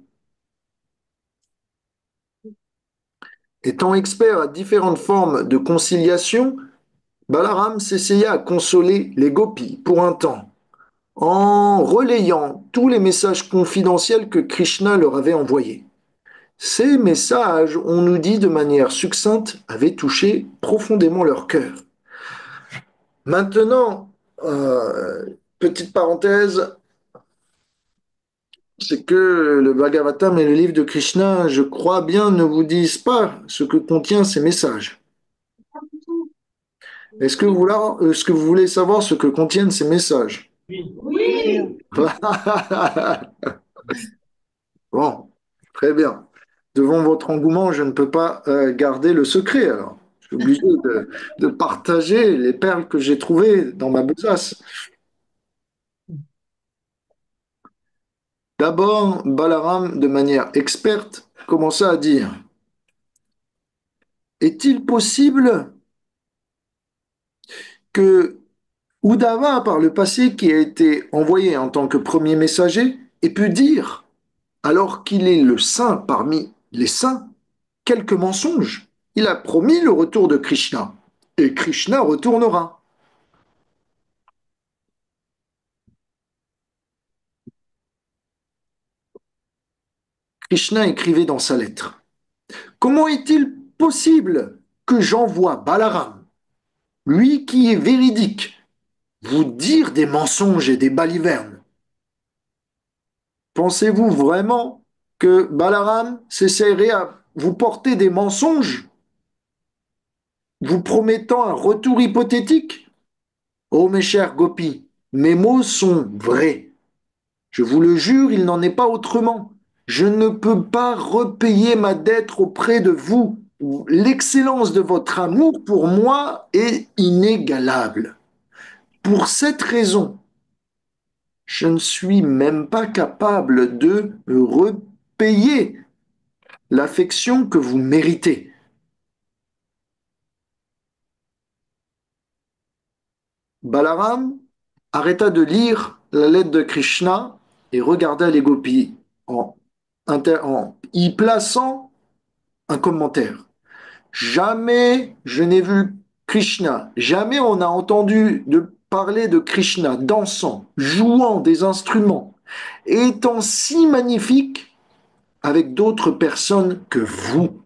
Étant expert à différentes formes de conciliation, Balaram s'essaya à consoler les gopis pour un temps, en relayant tous les messages confidentiels que Krishna leur avait envoyés. Ces messages, on nous dit de manière succincte, avaient touché profondément leur cœur. Maintenant, petite parenthèse, c'est que le Bhagavatam et le livre de Krishna, je crois bien, ne vous disent pas ce que contient ces messages. Est-ce que vous voulez savoir ce que contiennent ces messages? Oui. Bon, très bien. Devant votre engouement, je ne peux pas garder le secret alors. Je suis obligé de partager les perles que j'ai trouvées dans ma besace. D'abord, Balaram, de manière experte, commença à dire, est-il possible que Uddhava, par le passé, qui a été envoyé en tant que premier messager, ait pu dire, alors qu'il est le saint parmi les saints, quelques mensonges? Il a promis le retour de Krishna, et Krishna retournera. Krishna écrivait dans sa lettre, comment est-il possible que j'envoie Balaram, lui qui est véridique, vous dire des mensonges et des balivernes? Pensez-vous vraiment que Balaram s'essayerait à vous porter des mensonges, vous promettant un retour hypothétique? Oh mes chers gopis, mes mots sont vrais. Je vous le jure, il n'en est pas autrement. Je ne peux pas repayer ma dette auprès de vous. L'excellence de votre amour pour moi est inégalable. Pour cette raison, je ne suis même pas capable de repayer l'affection que vous méritez. Balaram arrêta de lire la lettre de Krishna et regarda les gopis en y plaçant un commentaire. Jamais je n'ai vu Krishna, jamais on a entendu parler de Krishna dansant, jouant des instruments, étant si magnifique avec d'autres personnes que vous.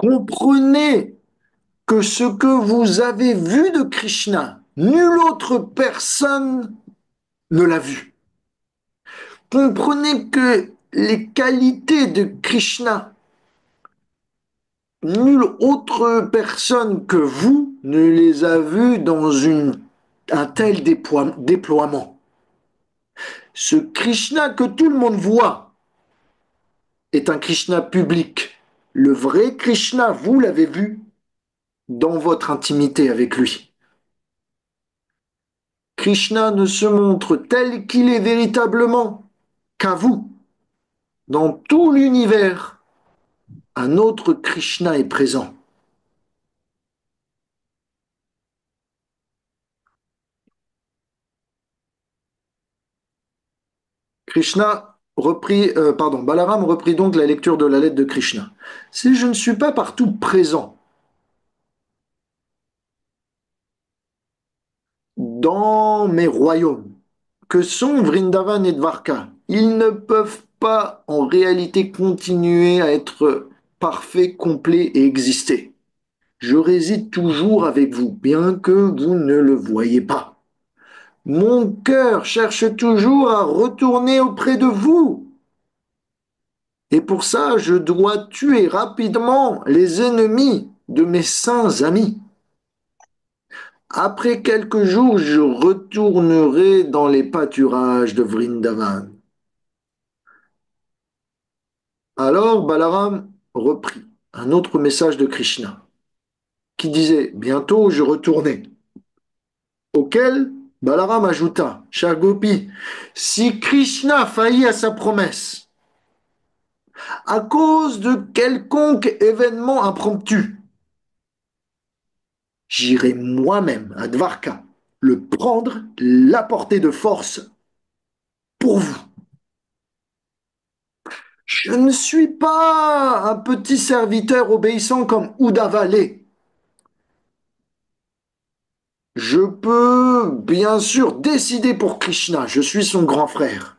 Comprenez que ce que vous avez vu de Krishna, nulle autre personne ne l'a vu. Comprenez que les qualités de Krishna, nulle autre personne que vous ne les a vues dans un tel déploiement. Ce Krishna que tout le monde voit est un Krishna public. Le vrai Krishna, vous l'avez vu dans votre intimité avec lui. Krishna ne se montre tel qu'il est véritablement qu'à vous. Dans tout l'univers, un autre Krishna est présent. Balaram reprit donc la lecture de la lettre de Krishna. Si je ne suis pas partout présent dans mes royaumes, que sont Vrindavan et Dvarka, ils ne peuvent pas en réalité continuer à être parfaits, complets et exister. Je réside toujours avec vous, bien que vous ne le voyez pas. Mon cœur cherche toujours à retourner auprès de vous. Et pour ça, je dois tuer rapidement les ennemis de mes saints amis. Après quelques jours, je retournerai dans les pâturages de Vrindavan. Alors Balaram reprit un autre message de Krishna qui disait bientôt je retournais. Auquel Balaram ajouta, cher Gopi, si Krishna faillit à sa promesse à cause de quelconque événement impromptu, j'irai moi-même à Dvarka le prendre, l'apporter de force pour vous. Je ne suis pas un petit serviteur obéissant comme Uddhava l'est. Je peux bien sûr décider pour Krishna, je suis son grand frère.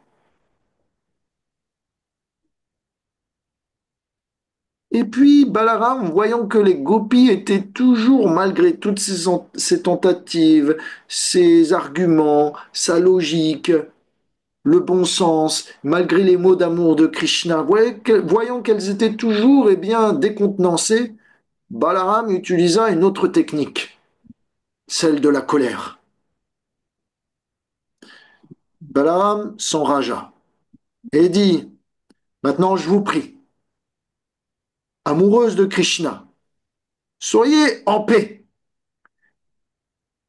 Et puis Balaram, voyant que les gopis étaient toujours, malgré toutes ces tentatives, ses arguments, sa logique, le bon sens, malgré les mots d'amour de Krishna, voyant qu'elles étaient toujours décontenancées, Balaram utilisa une autre technique, celle de la colère. Balaram s'enragea et dit, maintenant je vous prie, amoureuse de Krishna, soyez en paix.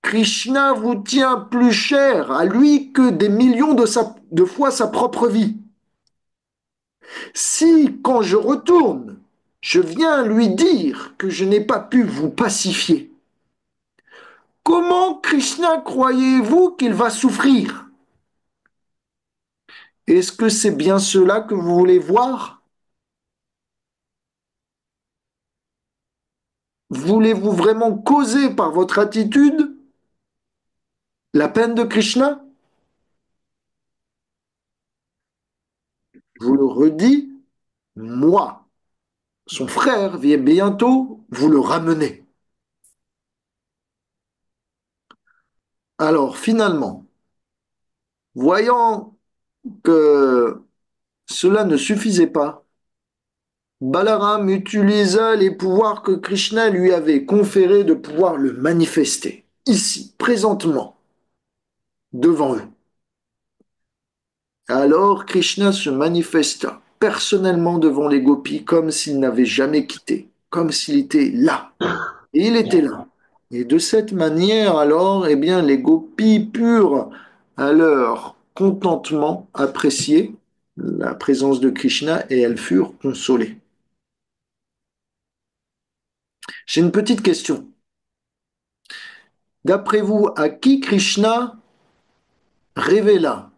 Krishna vous tient plus cher à lui que des millions de fois sa propre vie. Si, quand je retourne, je viens lui dire que je n'ai pas pu vous pacifier, comment Krishna croyez-vous qu'il va souffrir? Est-ce que c'est bien cela que vous voulez voir? Voulez-vous vraiment causer par votre attitude la peine de Krishna? Je vous le redis, moi, son frère, vient bientôt vous le ramener. Alors finalement, voyant que cela ne suffisait pas, Balaram utilisa les pouvoirs que Krishna lui avait conférés de pouvoir le manifester, ici, présentement, devant eux. Alors Krishna se manifesta personnellement devant les gopis comme s'il n'avait jamais quitté, comme s'il était là. Et il était là. Et de cette manière, alors, les gopis purent, à leur contentement, apprécier la présence de Krishna et elles furent consolées. J'ai une petite question. D'après vous, à qui Krishna révéla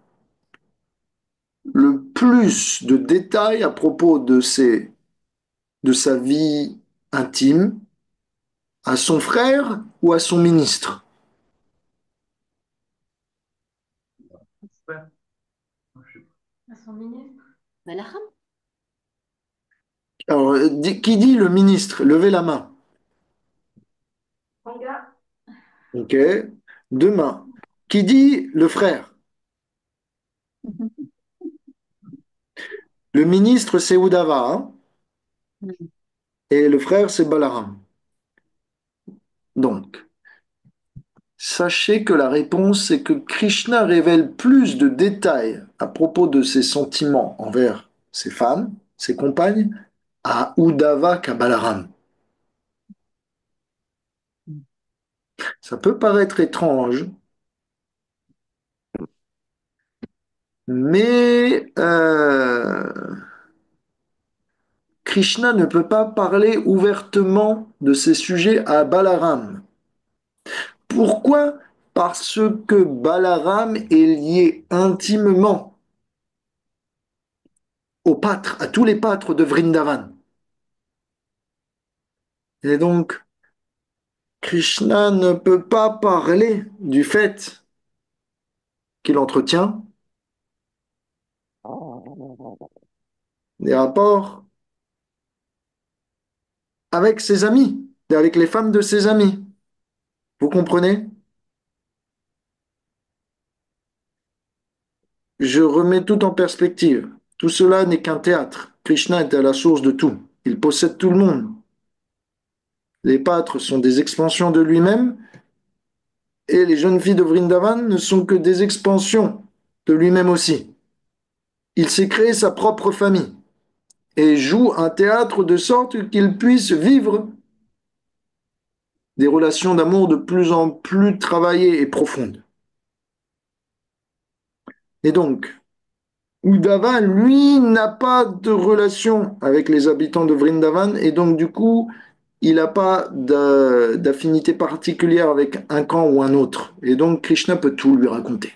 le plus de détails à propos de sa vie intime, à son frère ou à son ministre? À son ministre. Balaram. Alors, qui dit le ministre? Levez la main. Ok. Deux mains. Qui dit le frère? Le ministre, c'est Oudava, hein, et le frère, c'est Balaram. Donc, sachez que la réponse, c'est que Krishna révèle plus de détails à propos de ses sentiments envers ses femmes, ses compagnes, à Uddhava qu'à Balaram. Ça peut paraître étrange, mais Krishna ne peut pas parler ouvertement de ces sujets à Balaram. Pourquoi? Parce que Balaram est lié intimement aux pâtres, à tous les pâtres de Vrindavan. Et donc, Krishna ne peut pas parler du fait qu'il entretient des rapports avec ses amis, avec les femmes de ses amis. Vous comprenez? Je remets tout en perspective. Tout cela n'est qu'un théâtre. Krishna est à la source de tout. Il possède tout le monde. Les pâtres sont des expansions de lui-même et les jeunes filles de Vrindavan ne sont que des expansions de lui-même aussi. Il s'est créé sa propre famille et joue un théâtre de sorte qu'il puisse vivre des relations d'amour de plus en plus travaillées et profondes. Et donc, Uddhava, lui, n'a pas de relation avec les habitants de Vrindavan et donc du coup, il n'a pas d'affinité particulière avec un camp ou un autre. Et donc, Krishna peut tout lui raconter.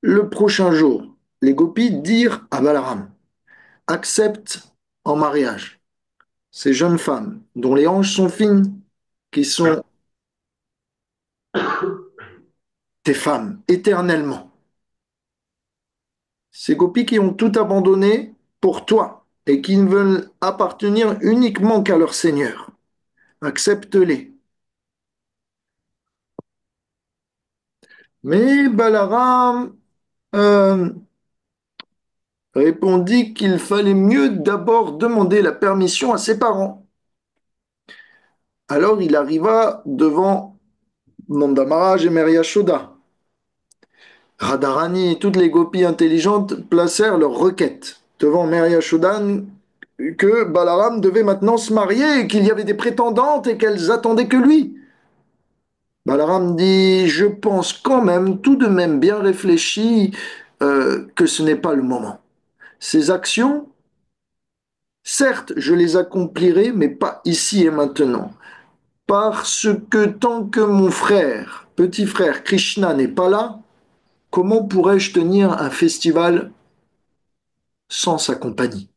Le prochain jour, les gopis dirent à Balaram, accepte en mariage ces jeunes femmes dont les hanches sont fines, qui sont tes femmes éternellement. Ces gopis qui ont tout abandonné pour toi et qui ne veulent appartenir uniquement qu'à leur Seigneur. Accepte-les. Mais Balaram euh, répondit qu'il fallait mieux d'abord demander la permission à ses parents. Alors il arriva devant Nanda Maharaj et Mary Yashoda. Radharani et toutes les gopis intelligentes placèrent leurs requêtes devant Mary Yashoda que Balaram devait maintenant se marier et qu'il y avait des prétendantes et qu'elles attendaient que lui. Balaram dit, je pense quand même, tout de même bien réfléchi, que ce n'est pas le moment. Ces actions, certes, je les accomplirai, mais pas ici et maintenant. Parce que tant que mon frère, petit frère Krishna n'est pas là, comment pourrais-je tenir un festival sans sa compagnie?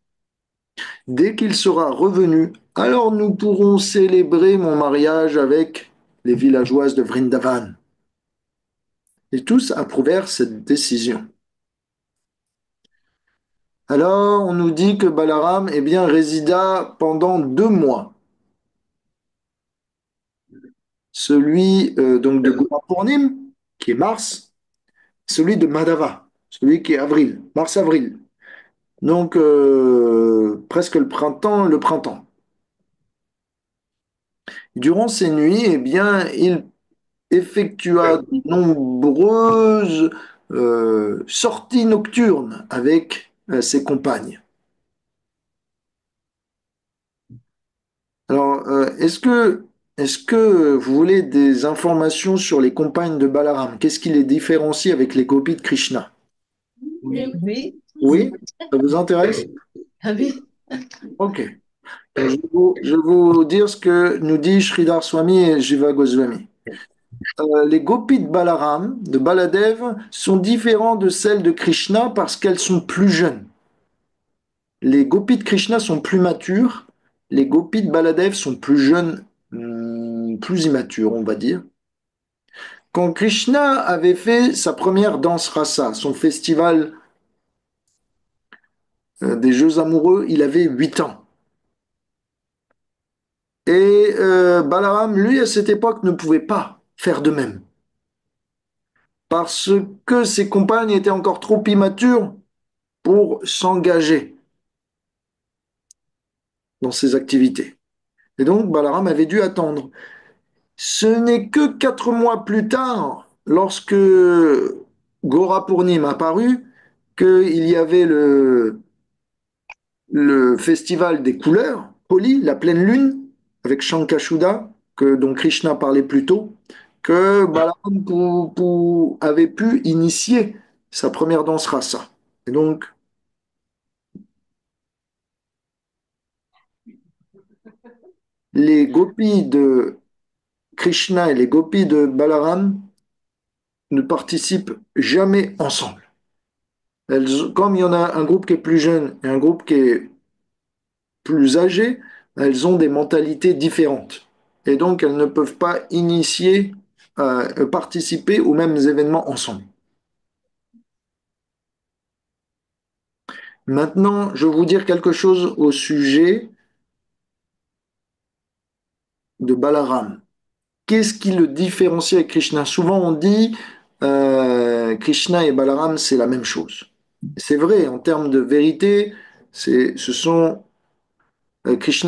Dès qu'il sera revenu, alors nous pourrons célébrer mon mariage avec les villageoises de Vrindavan. Et tous approuvèrent cette décision. Alors, on nous dit que Balaram, eh bien, résida pendant 2 mois. Celui donc de Gorapornim, qui est mars, celui de Madhava, celui qui est avril, mars-avril. Donc, presque le printemps, le printemps. Durant ces nuits, eh bien, il effectua de nombreuses sorties nocturnes avec ses compagnes. Alors, est-ce que vous voulez des informations sur les compagnes de Balaram? Qu'est-ce qui les différencie avec les gopis de Krishna? Oui, Oui? Ça vous intéresse? ah oui. Ok. Je vais vous dire ce que nous dit Sridhar Swami et Jiva Goswami. Les gopis de Balaram, de Baladev, sont différents de celles de Krishna parce qu'elles sont plus jeunes. Les gopis de Krishna sont plus matures, les gopis de Baladev sont plus jeunes, plus immatures, on va dire. Quand Krishna avait fait sa première danse rasa, son festival des Jeux amoureux, il avait 8 ans. Et Balaram, lui, à cette époque, ne pouvait pas faire de même. Parce que ses compagnes étaient encore trop immatures pour s'engager dans ces activités. Et donc, Balaram avait dû attendre. Ce n'est que 4 mois plus tard, lorsque Gora Purnim apparut, qu'il y avait le festival des couleurs, Holi, la pleine lune, avec Shankashuda, dont Krishna parlait plus tôt, que Balaram avait pu initier sa première danse rasa. Et donc, les gopis de Krishna et les gopis de Balaram ne participent jamais ensemble. Comme il y en a un groupe qui est plus jeune et un groupe qui est plus âgé, elles ont des mentalités différentes. Et donc, elles ne peuvent pas initier, participer aux mêmes événements ensemble. Maintenant, je vais vous dire quelque chose au sujet de Balaram. Qu'est-ce qui le différencie avec Krishna? Souvent, on dit Krishna et Balaram, c'est la même chose. C'est vrai, en termes de vérité, Krishna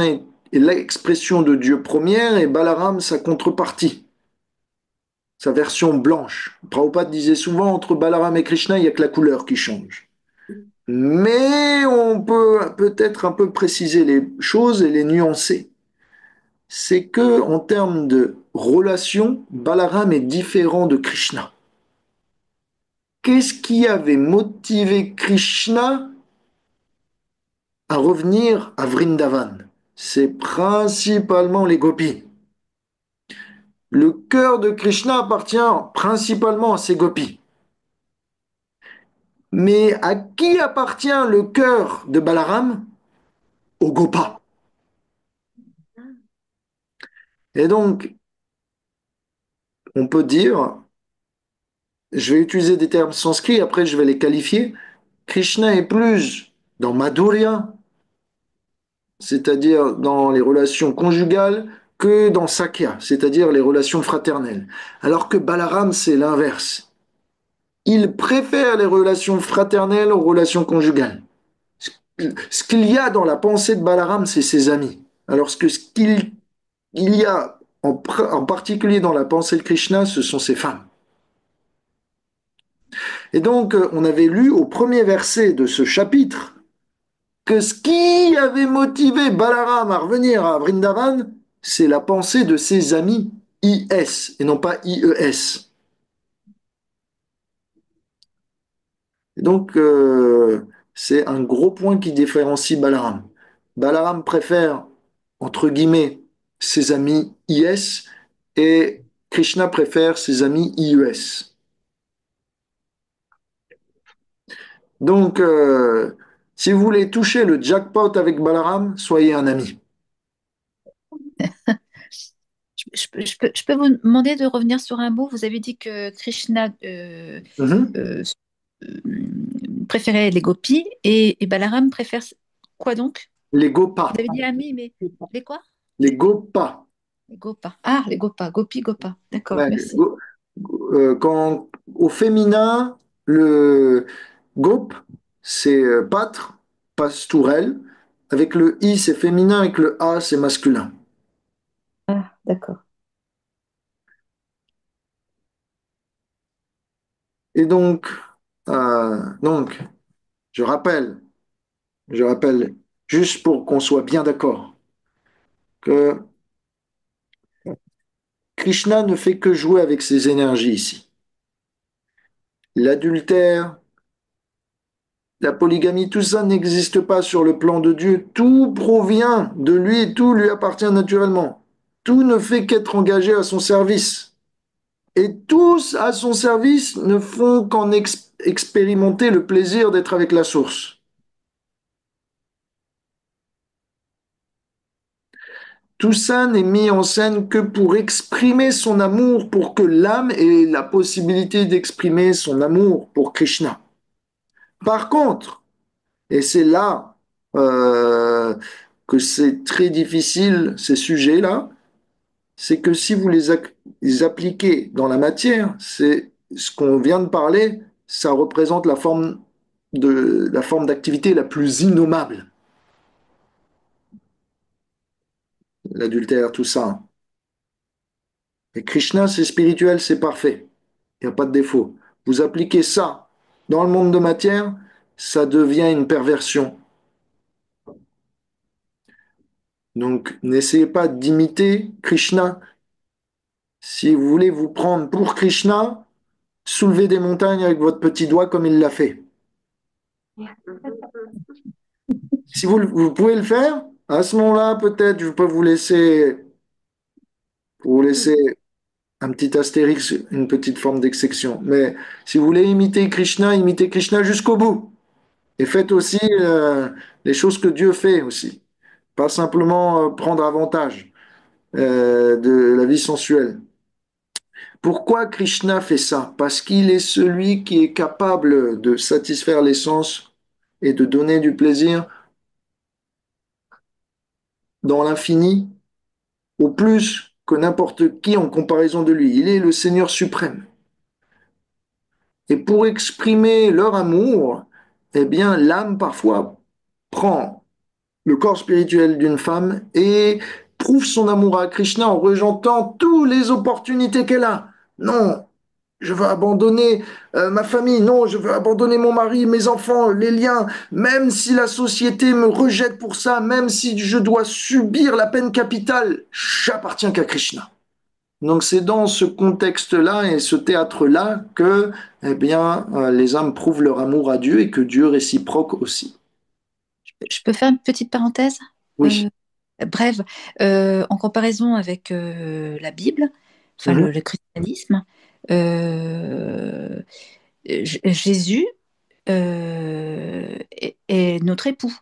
est l'expression de Dieu première et Balaram sa contrepartie, sa version blanche. Prabhupada disait souvent entre Balaram et Krishna, il n'y a que la couleur qui change. Mais on peut peut-être un peu préciser les choses et les nuancer. C'est que en termes de relation, Balaram est différent de Krishna. Qu'est-ce qui avait motivé Krishna à revenir à Vrindavan? C'est principalement les gopis. Le cœur de Krishna appartient principalement à ses gopis. Mais à qui appartient le cœur de Balaram? Aux Gopas. Et donc, on peut dire, je vais utiliser des termes sanscrits, après je vais les qualifier. Krishna est plus dans Madhurya, c'est-à-dire dans les relations conjugales, que dans Sakya, c'est-à-dire les relations fraternelles. Alors que Balaram, c'est l'inverse. Il préfère les relations fraternelles aux relations conjugales. Ce qu'il y a dans la pensée de Balaram, c'est ses amis. Alors que ce qu'il y a en particulier dans la pensée de Krishna, ce sont ses femmes. Et donc, on avait lu au premier verset de ce chapitre que ce qui avait motivé Balaram à revenir à Vrindavan, c'est la pensée de ses amis IS et non pas IES. Et donc, c'est un gros point qui différencie Balaram. Balaram préfère, entre guillemets, ses amis IS et Krishna préfère ses amis IES. Donc, si vous voulez toucher le jackpot avec Balaram, soyez un ami. Je peux vous demander de revenir sur un mot. Vous avez dit que Krishna Mhm. euh, euh, préférait les gopis et Balaram préfère quoi donc? Les Vous Gopas. avez dit amis, mais les quoi? Les Gopas. Les gopas. Ah, les gopas, gopi, gopa. D'accord, Ouais, merci. au féminin, le gop, c'est pâtre, pastourelle. Avec le i, c'est féminin. Avec le a, c'est masculin. Ah, d'accord. Et donc, je rappelle, je rappelle, juste pour qu'on soit bien d'accord, que Krishna ne fait que jouer avec ses énergies ici. L'adultère, la polygamie, tout ça n'existe pas sur le plan de Dieu. Tout provient de lui et tout lui appartient naturellement. Tout ne fait qu'être engagé à son service. Et tous à son service ne font qu'en expérimenter le plaisir d'être avec la source. tout ça n'est mis en scène que pour exprimer son amour, pour que l'âme ait la possibilité d'exprimer son amour pour Krishna. Par contre, et c'est là euh, que c'est très difficile, ces sujets-là, c'est que si vous les appliquez dans la matière, c'est ce qu'on vient de parler, ça représente la forme d'activité la plus innommable, l'adultère, tout ça. Et Krishna, c'est spirituel, c'est parfait. Il n'y a pas de défaut. Vous appliquez ça dans le monde de matière, ça devient une perversion. Donc, n'essayez pas d'imiter Krishna. Si vous voulez vous prendre pour Krishna, soulevez des montagnes avec votre petit doigt comme il l'a fait. Si vous pouvez le faire, à ce moment-là, peut-être, je peux vous laisser un petit astérix, une petite forme d'exception. Mais si vous voulez imitez Krishna jusqu'au bout. Et faites aussi les choses que Dieu fait aussi. Pas simplement prendre avantage de la vie sensuelle. Pourquoi Krishna fait ça? Parce qu'il est celui qui est capable de satisfaire les sens et de donner du plaisir dans l'infini au plus que n'importe qui en comparaison de lui. Il est le Seigneur suprême. Et pour exprimer leur amour, eh bien, l'âme parfois prend le corps spirituel d'une femme et prouve son amour à Krishna en rejetant toutes les opportunités qu'elle a. Non, je veux abandonner ma famille, non, je veux abandonner mon mari, mes enfants, les liens, même si la société me rejette pour ça, même si je dois subir la peine capitale, j'appartiens qu'à Krishna. Donc c'est dans ce contexte-là et ce théâtre-là que eh bien, les âmes prouvent leur amour à Dieu et que Dieu réciproque aussi. Je peux faire une petite parenthèse Oui. euh, brève, en comparaison avec la Bible, enfin Mhm. le christianisme, Jésus est notre époux.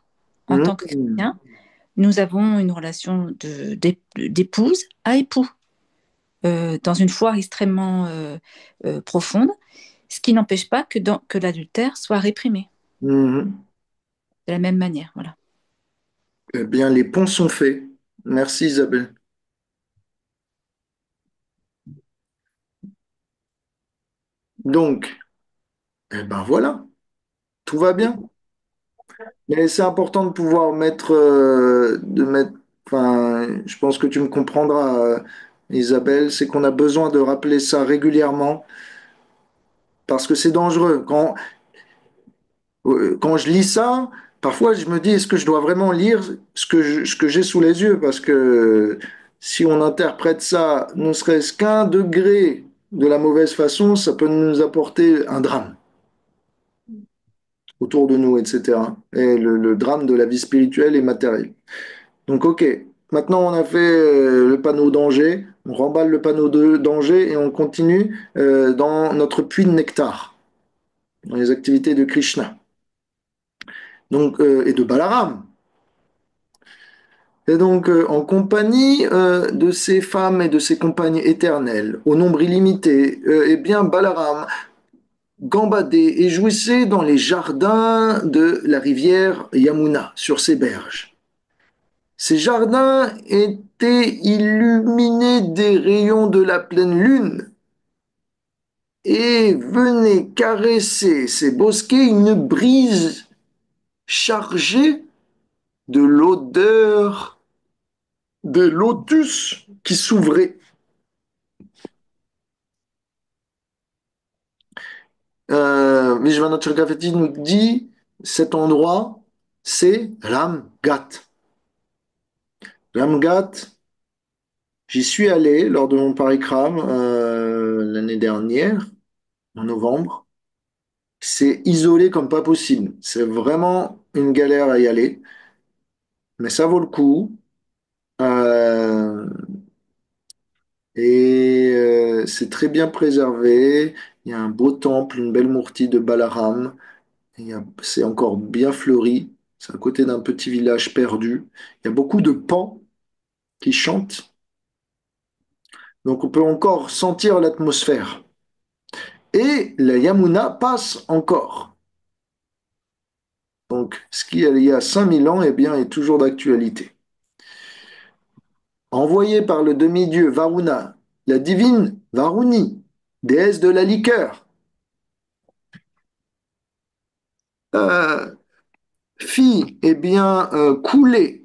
En tant que Mhm. chrétien, nous avons une relation d'épouse à époux, dans une foi extrêmement profonde, ce qui n'empêche pas que l'adultère soit réprimé Mhm. de la même manière. Voilà. Eh bien, les ponts sont faits. Merci Isabelle. Donc, eh ben voilà, tout va bien. Mais c'est important de pouvoir enfin, je pense que tu me comprendras, Isabelle, c'est qu'on a besoin de rappeler ça régulièrement parce que c'est dangereux. Quand je lis ça, parfois je me dis, est-ce que je dois vraiment lire ce que j'ai sous les yeux? Parce que si on interprète ça, ne serait-ce qu'un degré de la mauvaise façon, ça peut nous apporter un drame autour de nous, etc. Et le drame de la vie spirituelle et matérielle. Donc, ok, maintenant on a fait le panneau danger, on remballe le panneau de danger et on continue dans notre puits de nectar, dans les activités de Krishna. Donc, et de Balaram. Et donc, en compagnie de ces femmes et de ces compagnes éternelles, au nombre illimité, eh bien, Balaram gambadait et jouissait dans les jardins de la rivière Yamuna, sur ses berges. Ces jardins étaient illuminés des rayons de la pleine lune et venait caresser ces bosquets une brise chargée de l'odeur des lotus qui s'ouvraient. Vishwanath Chakravarti nous dit cet endroit, c'est Ramgat. Ramgat, j'y suis allé lors de mon parikram l'année dernière, en novembre. C'est isolé comme pas possible. C'est vraiment une galère à y aller, mais ça vaut le coup. Euh, c'est très bien préservé. Il y a un beau temple, une belle mourti de Balaram. C'est encore bien fleuri. C'est à côté d'un petit village perdu. Il y a beaucoup de pans qui chante. Donc on peut encore sentir l'atmosphère. Et la Yamuna passe encore. Donc ce qui il y a 5000 ans eh bien, est toujours d'actualité. Envoyée par le demi-dieu Varuna, la divine Varuni, déesse de la liqueur, euh, fit eh bien, couler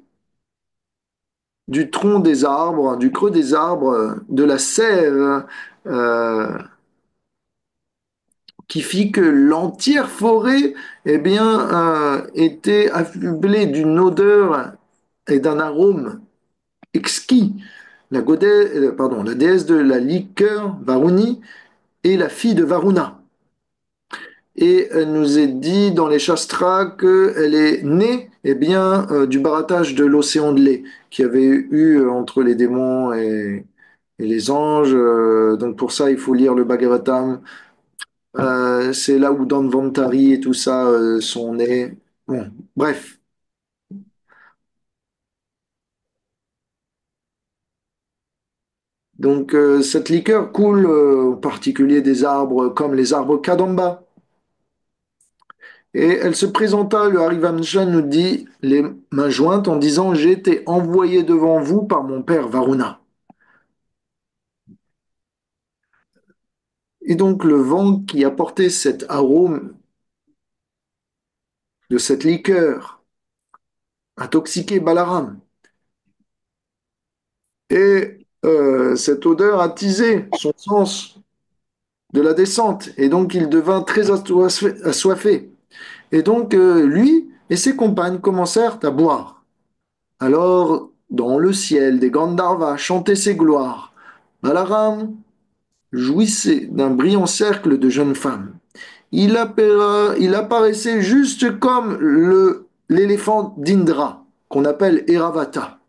du tronc des arbres, du creux des arbres, de la sève euh, qui fit que l'entière forêt eh bien, était affublée d'une odeur et d'un arôme exquis. La déesse de la liqueur, Varuni, est la fille de Varuna. Et elle nous est dit dans les Shastras qu'elle est née eh bien, du barattage de l'océan de lait qu'il y avait eu entre les démons et les anges. Donc pour ça, il faut lire le Bhagavatam. C'est là où Danvantari et tout ça sont nés. Bon, bref. Donc cette liqueur coule en particulier des arbres comme les arbres Kadamba. Et elle se présenta, le Harivancha nous dit, les mains jointes en disant, j'ai été envoyé devant vous par mon père Varuna. Et donc le vent qui apportait cet arôme de cette liqueur intoxiqué Balaram. Et cette odeur attisait son sens de la descente. Et donc il devint très assoiffé. Et donc lui et ses compagnes commencèrent à boire. Alors, dans le ciel, des Gandharvas chantaient ses gloires. Balaram jouissait d'un brillant cercle de jeunes femmes. Il apparaissait juste comme l'éléphant d'Indra, qu'on appelle Airavata.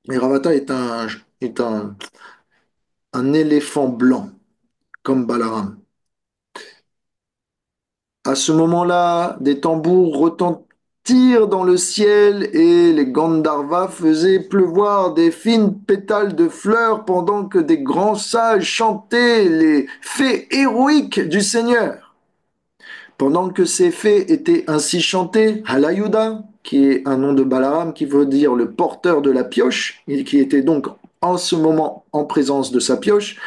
Airavata est un éléphant blanc, comme Balaram. À ce moment-là, des tambours retentirent dans le ciel et les Gandharvas faisaient pleuvoir des fines pétales de fleurs pendant que des grands sages chantaient les faits héroïques du Seigneur. Pendant que ces faits étaient ainsi chantés, Halayuda, qui est un nom de Balaram qui veut dire le porteur de la pioche, et qui était donc en ce moment en présence de sa pioche,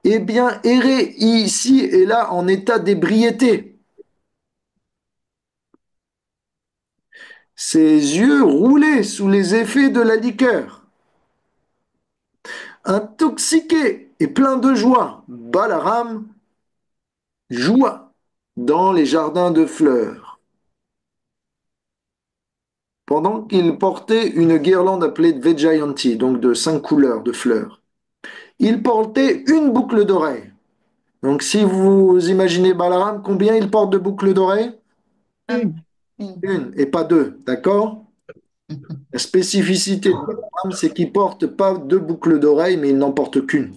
eh bien errait ici et là en état d'ébriété. Ses yeux roulaient sous les effets de la liqueur. Intoxiqué et plein de joie, Balaram joua dans les jardins de fleurs, pendant qu'il portait une guirlande appelée Dvejayanti, donc de 5 couleurs de fleurs. Il portait une boucle d'oreille. Donc si vous imaginez Balaram, combien il porte de boucles d'oreilles? Une. Une et pas deux, d'accord? La spécificité de Balaram, c'est qu'il porte pas deux boucles d'oreilles, mais il n'en porte qu'une.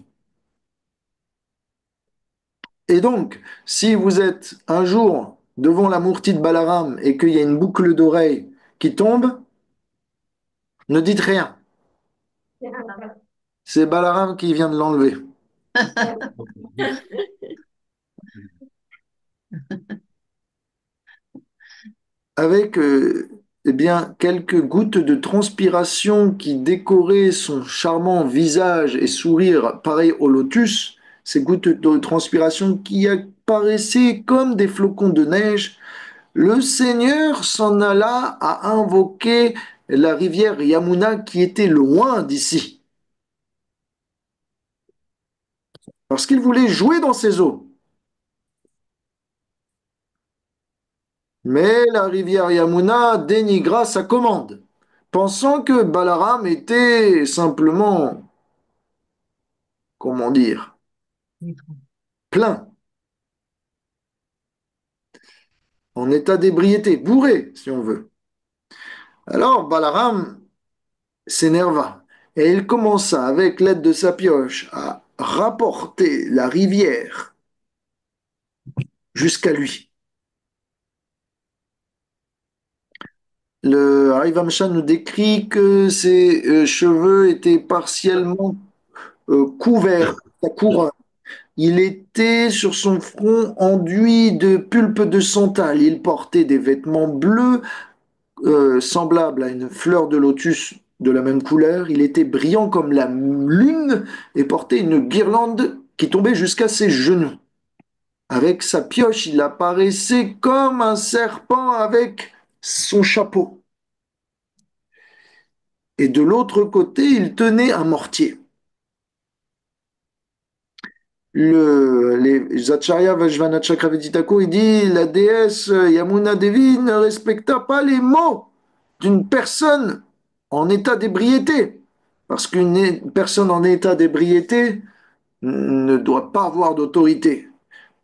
Et donc, si vous êtes un jour devant la Mourti de Balaram et qu'il y a une boucle d'oreille qui tombe, ne dites rien. C'est Balaram qui vient de l'enlever. Avec eh bien, quelques gouttes de transpiration qui décoraient son charmant visage et sourire pareil au lotus, ces gouttes de transpiration qui apparaissaient comme des flocons de neige, le Seigneur s'en alla à invoquer la rivière Yamuna qui était loin d'ici, parce qu'il voulait jouer dans ses eaux. Mais la rivière Yamuna dénigra sa commande, pensant que Balaram était simplement, comment dire, plein, en état d'ébriété, bourré, si on veut. Alors Balaram s'énerva et il commença, avec l'aide de sa pioche, à rapporter la rivière jusqu'à lui. Le Harivamsha nous décrit que ses cheveux étaient partiellement couverts, sa couronne. Il était sur son front enduit de pulpe de santal. Il portait des vêtements bleus semblable à une fleur de lotus de la même couleur. Il était brillant comme la lune et portait une guirlande qui tombait jusqu'à ses genoux. Avec sa pioche, il apparaissait comme un serpent avec son chapeau. Et de l'autre côté, il tenait un mortier. Les Acharya Vajvana Chakravarti Thakur, il dit la déesse Yamuna Devi ne respecta pas les mots d'une personne en état d'ébriété. Parce qu'une personne en état d'ébriété ne doit pas avoir d'autorité.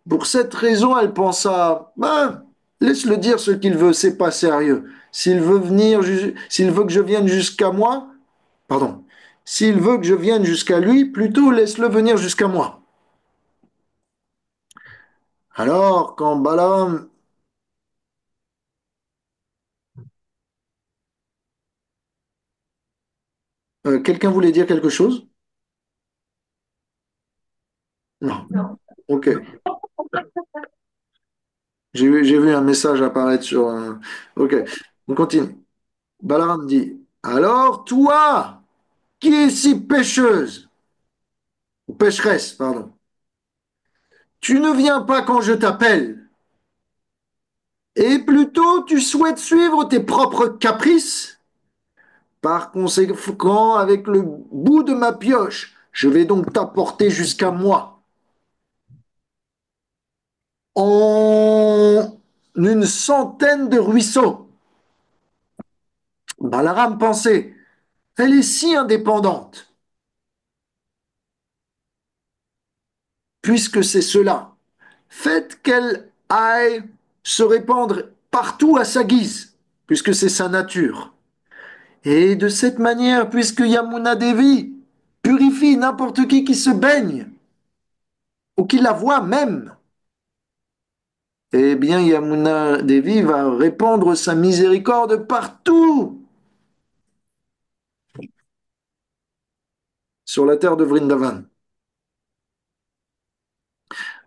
Pour cette raison, elle pensa, ben, laisse-le dire ce qu'il veut, c'est pas sérieux. S'il veut que je vienne jusqu'à moi, pardon, s'il veut que je vienne jusqu'à lui, plutôt laisse-le venir jusqu'à moi. Alors, quand Balaam, quelqu'un voulait dire quelque chose? Non. Ok. J'ai vu un message apparaître sur un... Ok, on continue. Balaam dit, alors toi, qui es si pécheuse, ou pécheresse, pardon, tu ne viens pas quand je t'appelle, et plutôt tu souhaites suivre tes propres caprices. Par conséquent, avec le bout de ma pioche, je vais donc t'apporter jusqu'à moi. En une centaine de ruisseaux. Balaram pensait, elle est si indépendante, puisque c'est cela. Faites qu'elle aille se répandre partout à sa guise, puisque c'est sa nature. Et de cette manière, puisque Yamuna Devi purifie n'importe qui se baigne, ou qui la voit même, eh bien Yamuna Devi va répandre sa miséricorde partout sur la terre de Vrindavan.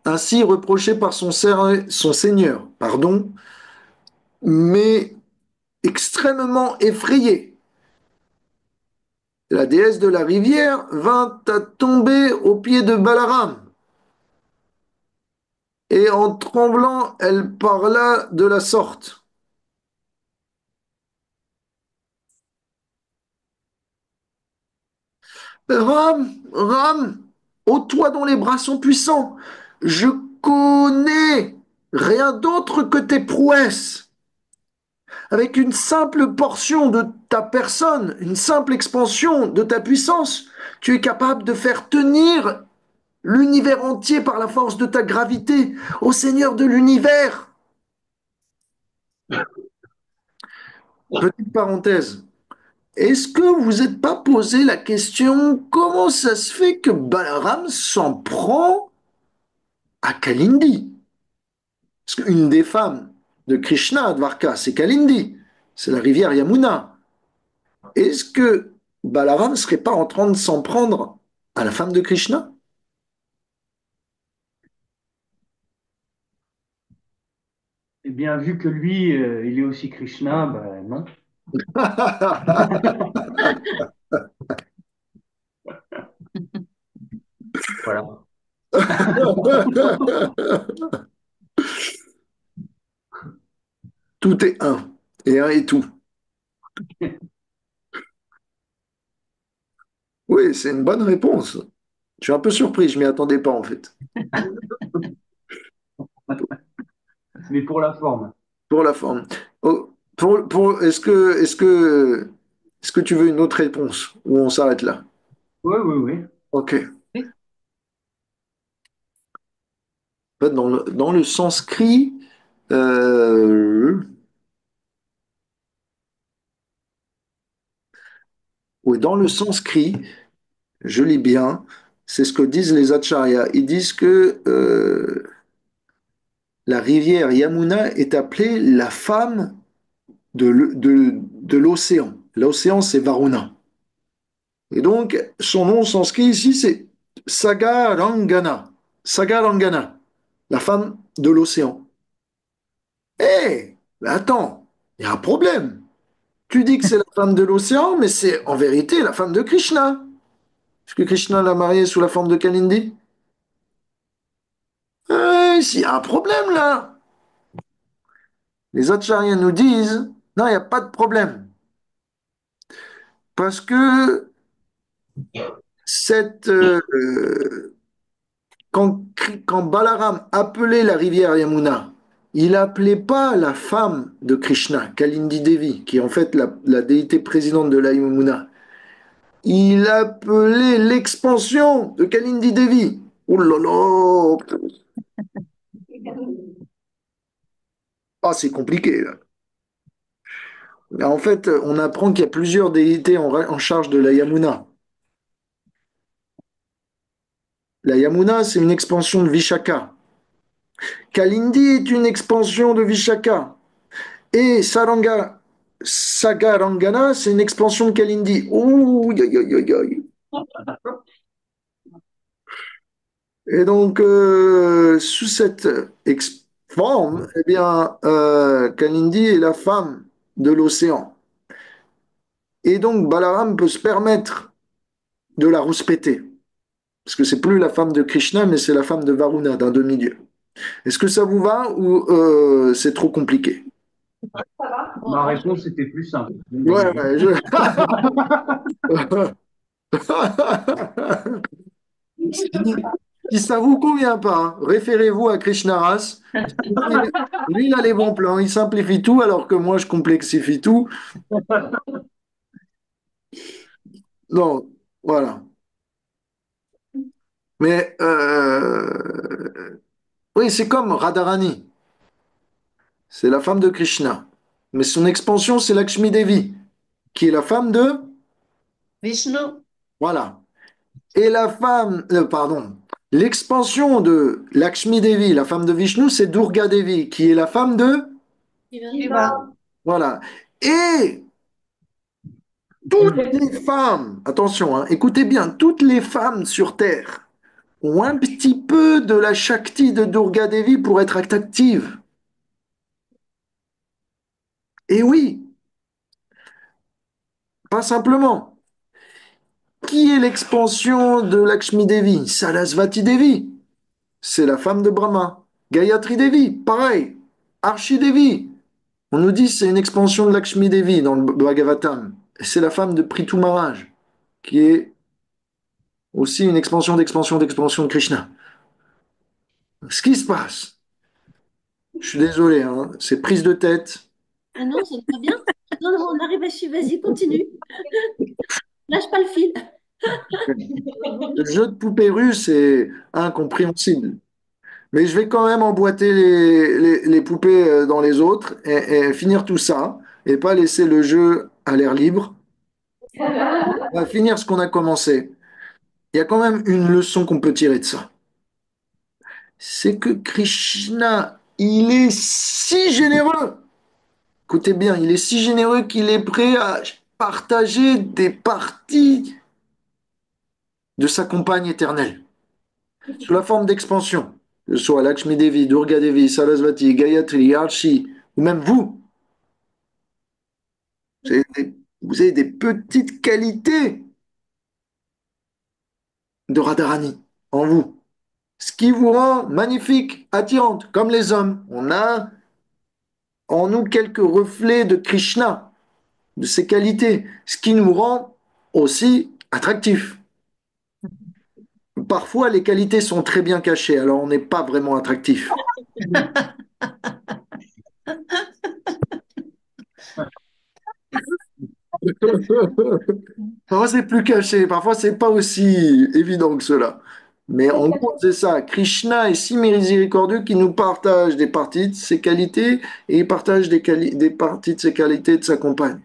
Ainsi reproché par son seigneur, pardon, mais extrêmement effrayé. La déesse de la rivière vint à tomber aux pieds de Balaram. Et en tremblant, elle parla de la sorte. Ram, Ram, ô toi dont les bras sont puissants, je connais rien d'autre que tes prouesses. Avec une simple portion de ta personne, une simple expansion de ta puissance, tu es capable de faire tenir l'univers entier par la force de ta gravité, ô Seigneur de l'univers. Petite parenthèse. Est-ce que vous n'êtes pas posé la question comment ça se fait que Balaram s'en prend à Kalindi? Parce qu'une des femmes de Krishna à Dvarka, c'est Kalindi, c'est la rivière Yamuna. Est-ce que Balaram ne serait pas en train de s'en prendre à la femme de Krishna? Eh bien, vu que lui, il est aussi Krishna, ben non. Voilà. Tout est un, et un est tout. Oui, c'est une bonne réponse. Je suis un peu surpris, je m'y attendais pas en fait. Mais pour la forme. Pour la forme. Oh, est-ce que tu veux une autre réponse ou on s'arrête là? Oui, oui, oui. Ok. Oui. En fait, dans le sanskrit, euh, oui, dans le sanskrit, je lis bien, c'est ce que disent les acharyas. Ils disent que la rivière Yamuna est appelée la femme de l'océan. L'océan, c'est Varuna. Et donc, son nom sanskrit ici, c'est Sagarangana. Sagarangana, la femme de l'océan. Mais attends, il y a un problème. Tu dis que c'est la femme de l'océan, mais c'est en vérité la femme de Krishna. Est-ce que Krishna l'a mariée sous la forme de Kalindi? S'il y a un problème là. Les acharyas nous disent, non, il n'y a pas de problème. Parce que cette, quand Balaram appelait la rivière Yamuna, il appelait pas la femme de Krishna, Kalindi Devi, qui est en fait la déité présidente de la Yamuna. Il appelait l'expansion de Kalindi Devi. Oh là là! Ah, c'est compliqué, là. En fait, on apprend qu'il y a plusieurs déités en charge de la Yamuna. La Yamuna, c'est une expansion de Vishaka. Kalindi est une expansion de Vishaka. Et Sagarangana, c'est une expansion de Kalindi. Ouh, aïe, aïe, aïe, aïe. Et donc, sous cette forme, eh bien, Kalindi est la femme de l'océan. Et donc, Balaram peut se permettre de la rouspéter. Parce que c'est plus la femme de Krishna, mais c'est la femme de Varuna, d'un demi-dieu. Est-ce que ça vous va ou c'est trop compliqué? Ma réponse était plus simple. Ouais, ouais, Si, si ça vous convient pas, hein, référez-vous à Krishnaras. Lui, il a les bons plans, il simplifie tout, alors que moi, je complexifie tout. Non, voilà. Mais oui, c'est comme Radharani. C'est la femme de Krishna. Mais son expansion, c'est Lakshmi Devi, qui est la femme de... Vishnu. Voilà. Et la femme... pardon. L'expansion de Lakshmi Devi, la femme de Vishnu, c'est Durga Devi, qui est la femme de... Shiva. Voilà. Et toutes les femmes, attention, hein, écoutez bien, toutes les femmes sur Terre ont un petit peu de la Shakti de Durga Devi pour être attractives. Et oui, pas simplement. Qui est l'expansion de Lakshmi Devi? Sarasvati Devi. C'est la femme de Brahma. Gayatri Devi, pareil. Arshi Devi. On nous dit que c'est une expansion de Lakshmi Devi dans le Bhagavatam. Et c'est la femme de Prithu Maharaj, qui est aussi une expansion d'expansion d'expansion de Krishna. Ce qui se passe, je suis désolé, hein, c'est prise de tête. Ah non, c'est très bien. Non, non, on arrive à suivre. Vas-y, continue. Lâche pas le fil. Le jeu de poupée russe est incompréhensible. Mais je vais quand même emboîter les poupées dans les autres et finir tout ça et pas laisser le jeu à l'air libre. On va finir ce qu'on a commencé. Il y a quand même une leçon qu'on peut tirer de ça. C'est que Krishna, il est si généreux. Écoutez bien, il est si généreux qu'il est prêt à partager des parties de sa compagne éternelle sous la forme d'expansion, que ce soit Lakshmi Devi, Durga Devi, Sarasvati, Gayatri, Arshi, ou même vous. Vous avez des petites qualités de Radharani en vous. Ce qui vous rend magnifique, attirante, comme les hommes. On a en nous quelques reflets de Krishna, de ses qualités, ce qui nous rend aussi attractifs. Parfois, les qualités sont très bien cachées, alors on n'est pas vraiment attractif. Parfois, c'est plus caché, parfois, c'est pas aussi évident que cela. Mais en gros, c'est ça. Krishna est si miséricordieux qu'il nous partage des parties de ses qualités et il partage des parties de ses qualités de sa compagne.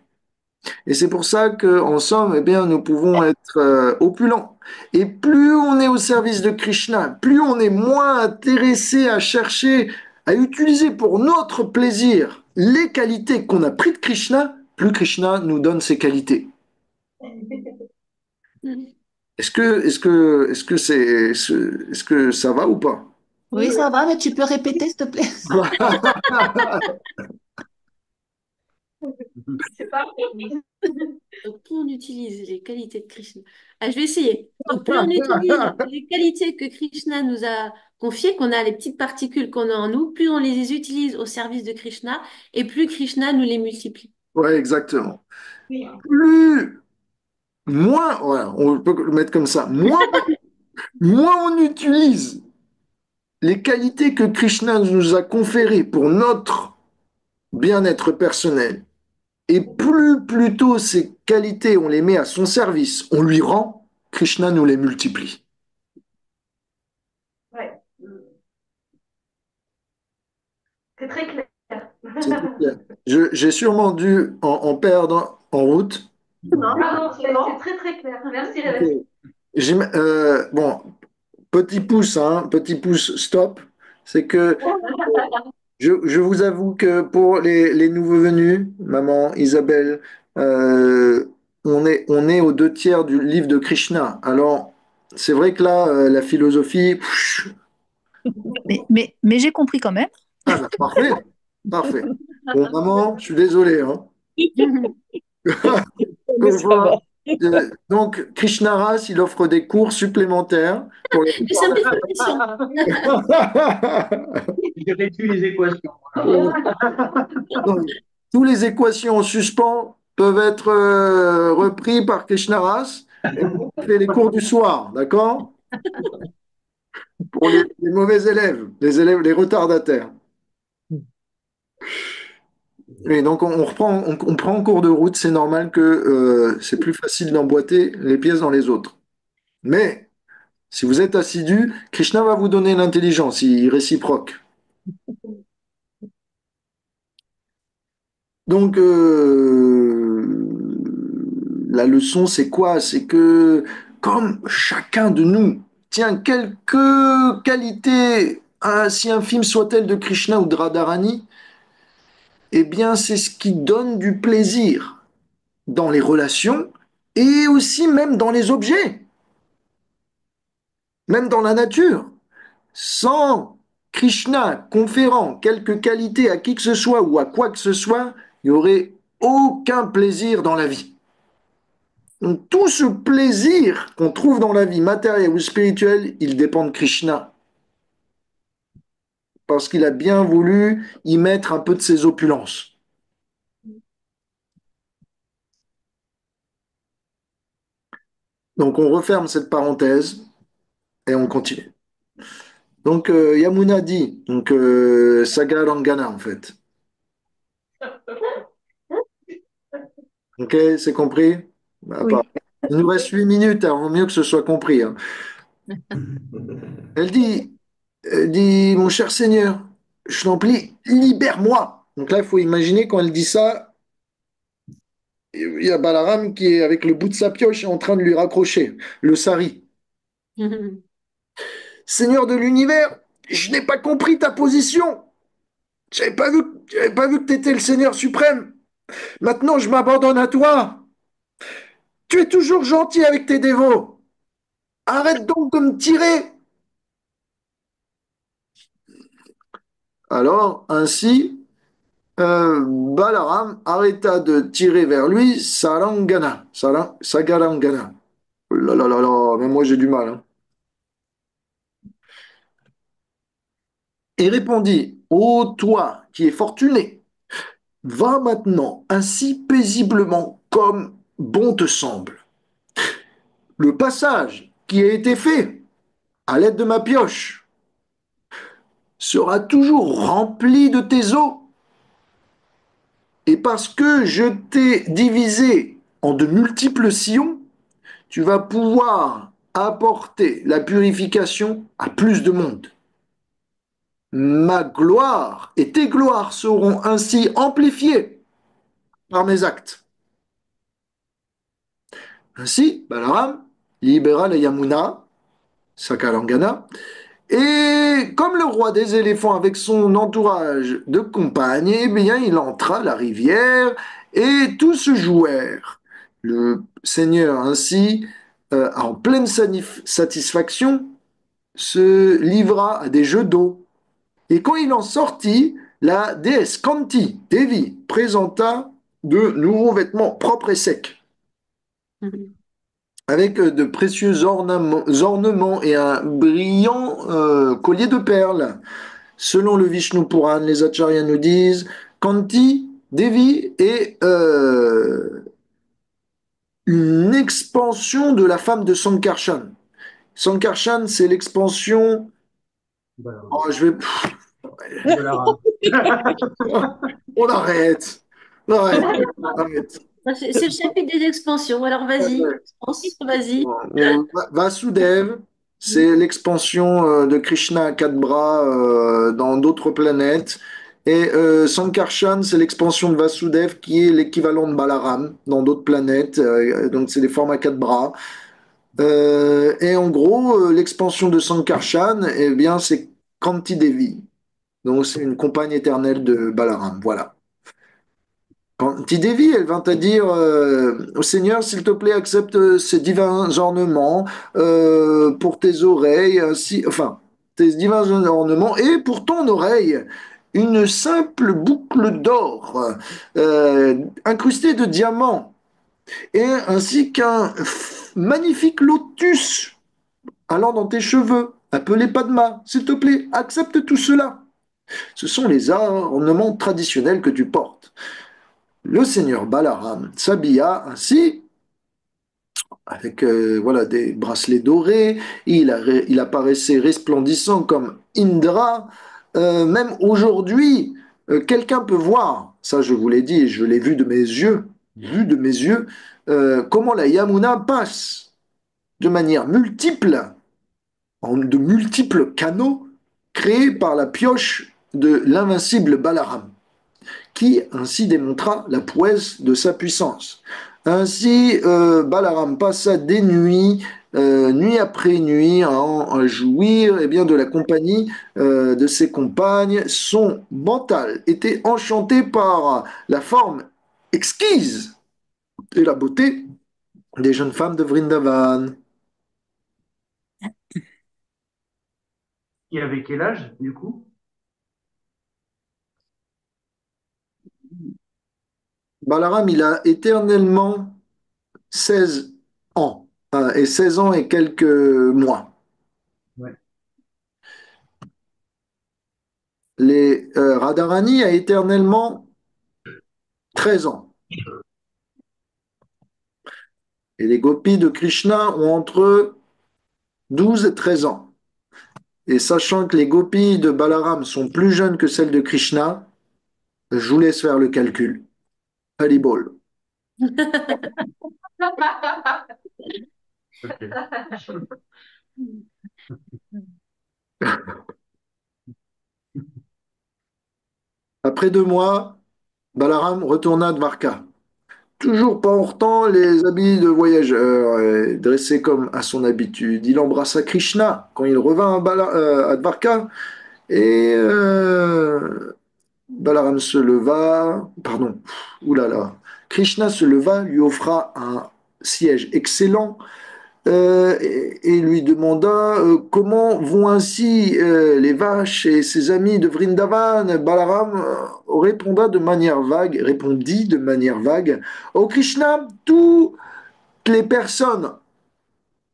Et c'est pour ça qu'en somme, eh bien, nous pouvons être opulents. Et plus on est au service de Krishna, plus on est moins intéressé à chercher, à utiliser pour notre plaisir les qualités qu'on a prises de Krishna, plus Krishna nous donne ses qualités. Est-ce que ça va ou pas? Oui, ça va, mais tu peux répéter, s'il te plaît? C'est parfait. Donc, plus on utilise les qualités de Krishna. Ah, je vais essayer. Donc, plus on utilise les qualités que Krishna nous a confiées, qu'on a les petites particules qu'on a en nous, plus on les utilise au service de Krishna et plus Krishna nous les multiplie. Ouais, exactement. Plus, moins, voilà, on peut le mettre comme ça, moins on utilise les qualités que Krishna nous a conférées pour notre bien-être personnel, et plus plutôt ces qualités, on les met à son service, on lui rend, Krishna nous les multiplie. Ouais, c'est très clair. C'est tout clair. J'ai sûrement dû en perdre en route. Non, c'est très très clair. Merci Révèche. Bon, petit pouce stop, c'est que je vous avoue que pour les nouveaux venus, maman, Isabelle, euh, on est aux deux tiers du livre de Krishna. Alors, c'est vrai que là, la philosophie, Mais j'ai compris quand même. ah bah, parfait, parfait. Bon, maman, je suis désolé, hein. Mais ça va. Donc, Krishna Ras, il offre des cours supplémentaires pour les De simplification. J'ai réduit les équations. Donc, tous les équations en suspens peuvent être repris par Krishnaras et on fait les cours du soir, d'accord? Pour les mauvais élèves, les retardataires. Et donc on reprend, on prend en cours de route, c'est normal que c'est plus facile d'emboîter les pièces dans les autres. Mais si vous êtes assidu, Krishna va vous donner l'intelligence, il réciproque. Donc, la leçon, c'est quoi? C'est que comme chacun de nous tient quelques qualités, si infime soit-elle, de Krishna ou de Radharani, eh bien, c'est ce qui donne du plaisir dans les relations et aussi même dans les objets, même dans la nature. Sans Krishna conférant quelques qualités à qui que ce soit ou à quoi que ce soit, il n'y aurait aucun plaisir dans la vie. Donc tout ce plaisir qu'on trouve dans la vie matérielle ou spirituelle, il dépend de Krishna. Parce qu'il a bien voulu y mettre un peu de ses opulences. Donc on referme cette parenthèse et on continue. Donc Yamuna dit, donc Sagarangana en fait. Ok, c'est compris? Bah, Oui. il nous reste 8 minutes, il vaut mieux que ce soit compris, hein. Elle dit, mon cher Seigneur, je t'en prie, libère-moi. Donc là, il faut imaginer quand elle dit ça, il y a Balaram qui est avec le bout de sa pioche en train de lui raccrocher le sari. Seigneur de l'univers, je n'ai pas compris ta position. J'avais pas vu que tu étais le Seigneur suprême. Maintenant, je m'abandonne à toi. Tu es toujours gentil avec tes dévots. Arrête donc de me tirer. Alors, ainsi, Balaram arrêta de tirer vers lui Sarangana, Sagarangana. Oh là là là là, même moi j'ai du mal, hein. Et répondit, ô toi qui es fortuné, va maintenant ainsi paisiblement comme bon te semble. Le passage qui a été fait à l'aide de ma pioche sera toujours rempli de tes eaux. Et parce que je t'ai divisé en de multiples sillons, tu vas pouvoir apporter la purification à plus de monde. Ma gloire et tes gloires seront ainsi amplifiées par mes actes. Ainsi, Balaram libéra la Yamuna, Sakalangana, Et comme le roi des éléphants avec son entourage de compagnes, eh bien, il entra à la rivière et tous se jouèrent. Le Seigneur ainsi, en pleine satisfaction, se livra à des jeux d'eau. Et quand il en sortit, la déesse Kanti, Devi, présenta de nouveaux vêtements propres et secs, Mhm. avec de précieux ornements et un brillant collier de perles. Selon le Vishnu Puran, les acharyas nous disent Kanti Devi est une expansion de la femme de Sankarshan. Sankarshan, c'est l'expansion. Balaram. Oh, je vais. Balaram. On arrête. Arrête. Arrête. C'est le chapitre des expansions. Alors vas-y, pense, vas-y. Vasudev, c'est l'expansion de Krishna à quatre bras dans d'autres planètes. Et Sankarshan, c'est l'expansion de Vasudev qui est l'équivalent de Balaram dans d'autres planètes. Donc c'est des formes à quatre bras. Et en gros, l'expansion de Sankarshan, eh bien, c'est Kanti Devi. Donc c'est une compagne éternelle de Balaram. Voilà. Quand Devi, elle vint te dire au Seigneur, s'il te plaît, accepte ces divins ornements pour tes oreilles, enfin, tes divins ornements, et pour ton oreille, une simple boucle d'or incrustée de diamants, et ainsi qu'un magnifique lotus allant dans tes cheveux, appelé Padma. S'il te plaît, accepte tout cela. Ce sont les ornements traditionnels que tu portes. Le seigneur Balaram s'habilla ainsi, avec voilà, des bracelets dorés, il apparaissait resplendissant comme Indra. Même aujourd'hui, quelqu'un peut voir, ça je vous l'ai dit et je l'ai vu de mes yeux, comment la Yamuna passe de manière multiple, de multiples canaux créés par la pioche de l'invincible Balaram, qui ainsi démontra la prouesse de sa puissance. Ainsi, Balaram passa des nuits, nuit après nuit, à jouir eh bien, de la compagnie de ses compagnes. Son mental était enchanté par la forme exquise et la beauté des jeunes femmes de Vrindavan. Il avait quel âge, du coup? Balaram, il a éternellement 16 ans, et 16 ans et quelques mois. Ouais. Les Radharani a éternellement 13 ans. Et les gopis de Krishna ont entre 12 et 13 ans. Et sachant que les gopis de Balaram sont plus jeunes que celles de Krishna, je vous laisse faire le calcul. Haribol. Ok. Après 2 mois, Balaram retourna à Dvarka. Toujours portant les habits de voyageur, dressé comme à son habitude. Il embrassa Krishna quand il revint à Dvarka et Balaram se leva, pardon, oulala, Krishna se leva, lui offra un siège excellent et lui demanda comment vont ainsi les vaches et ses amis de Vrindavan. Balaram répondit de manière vague, oh Krishna, toutes les personnes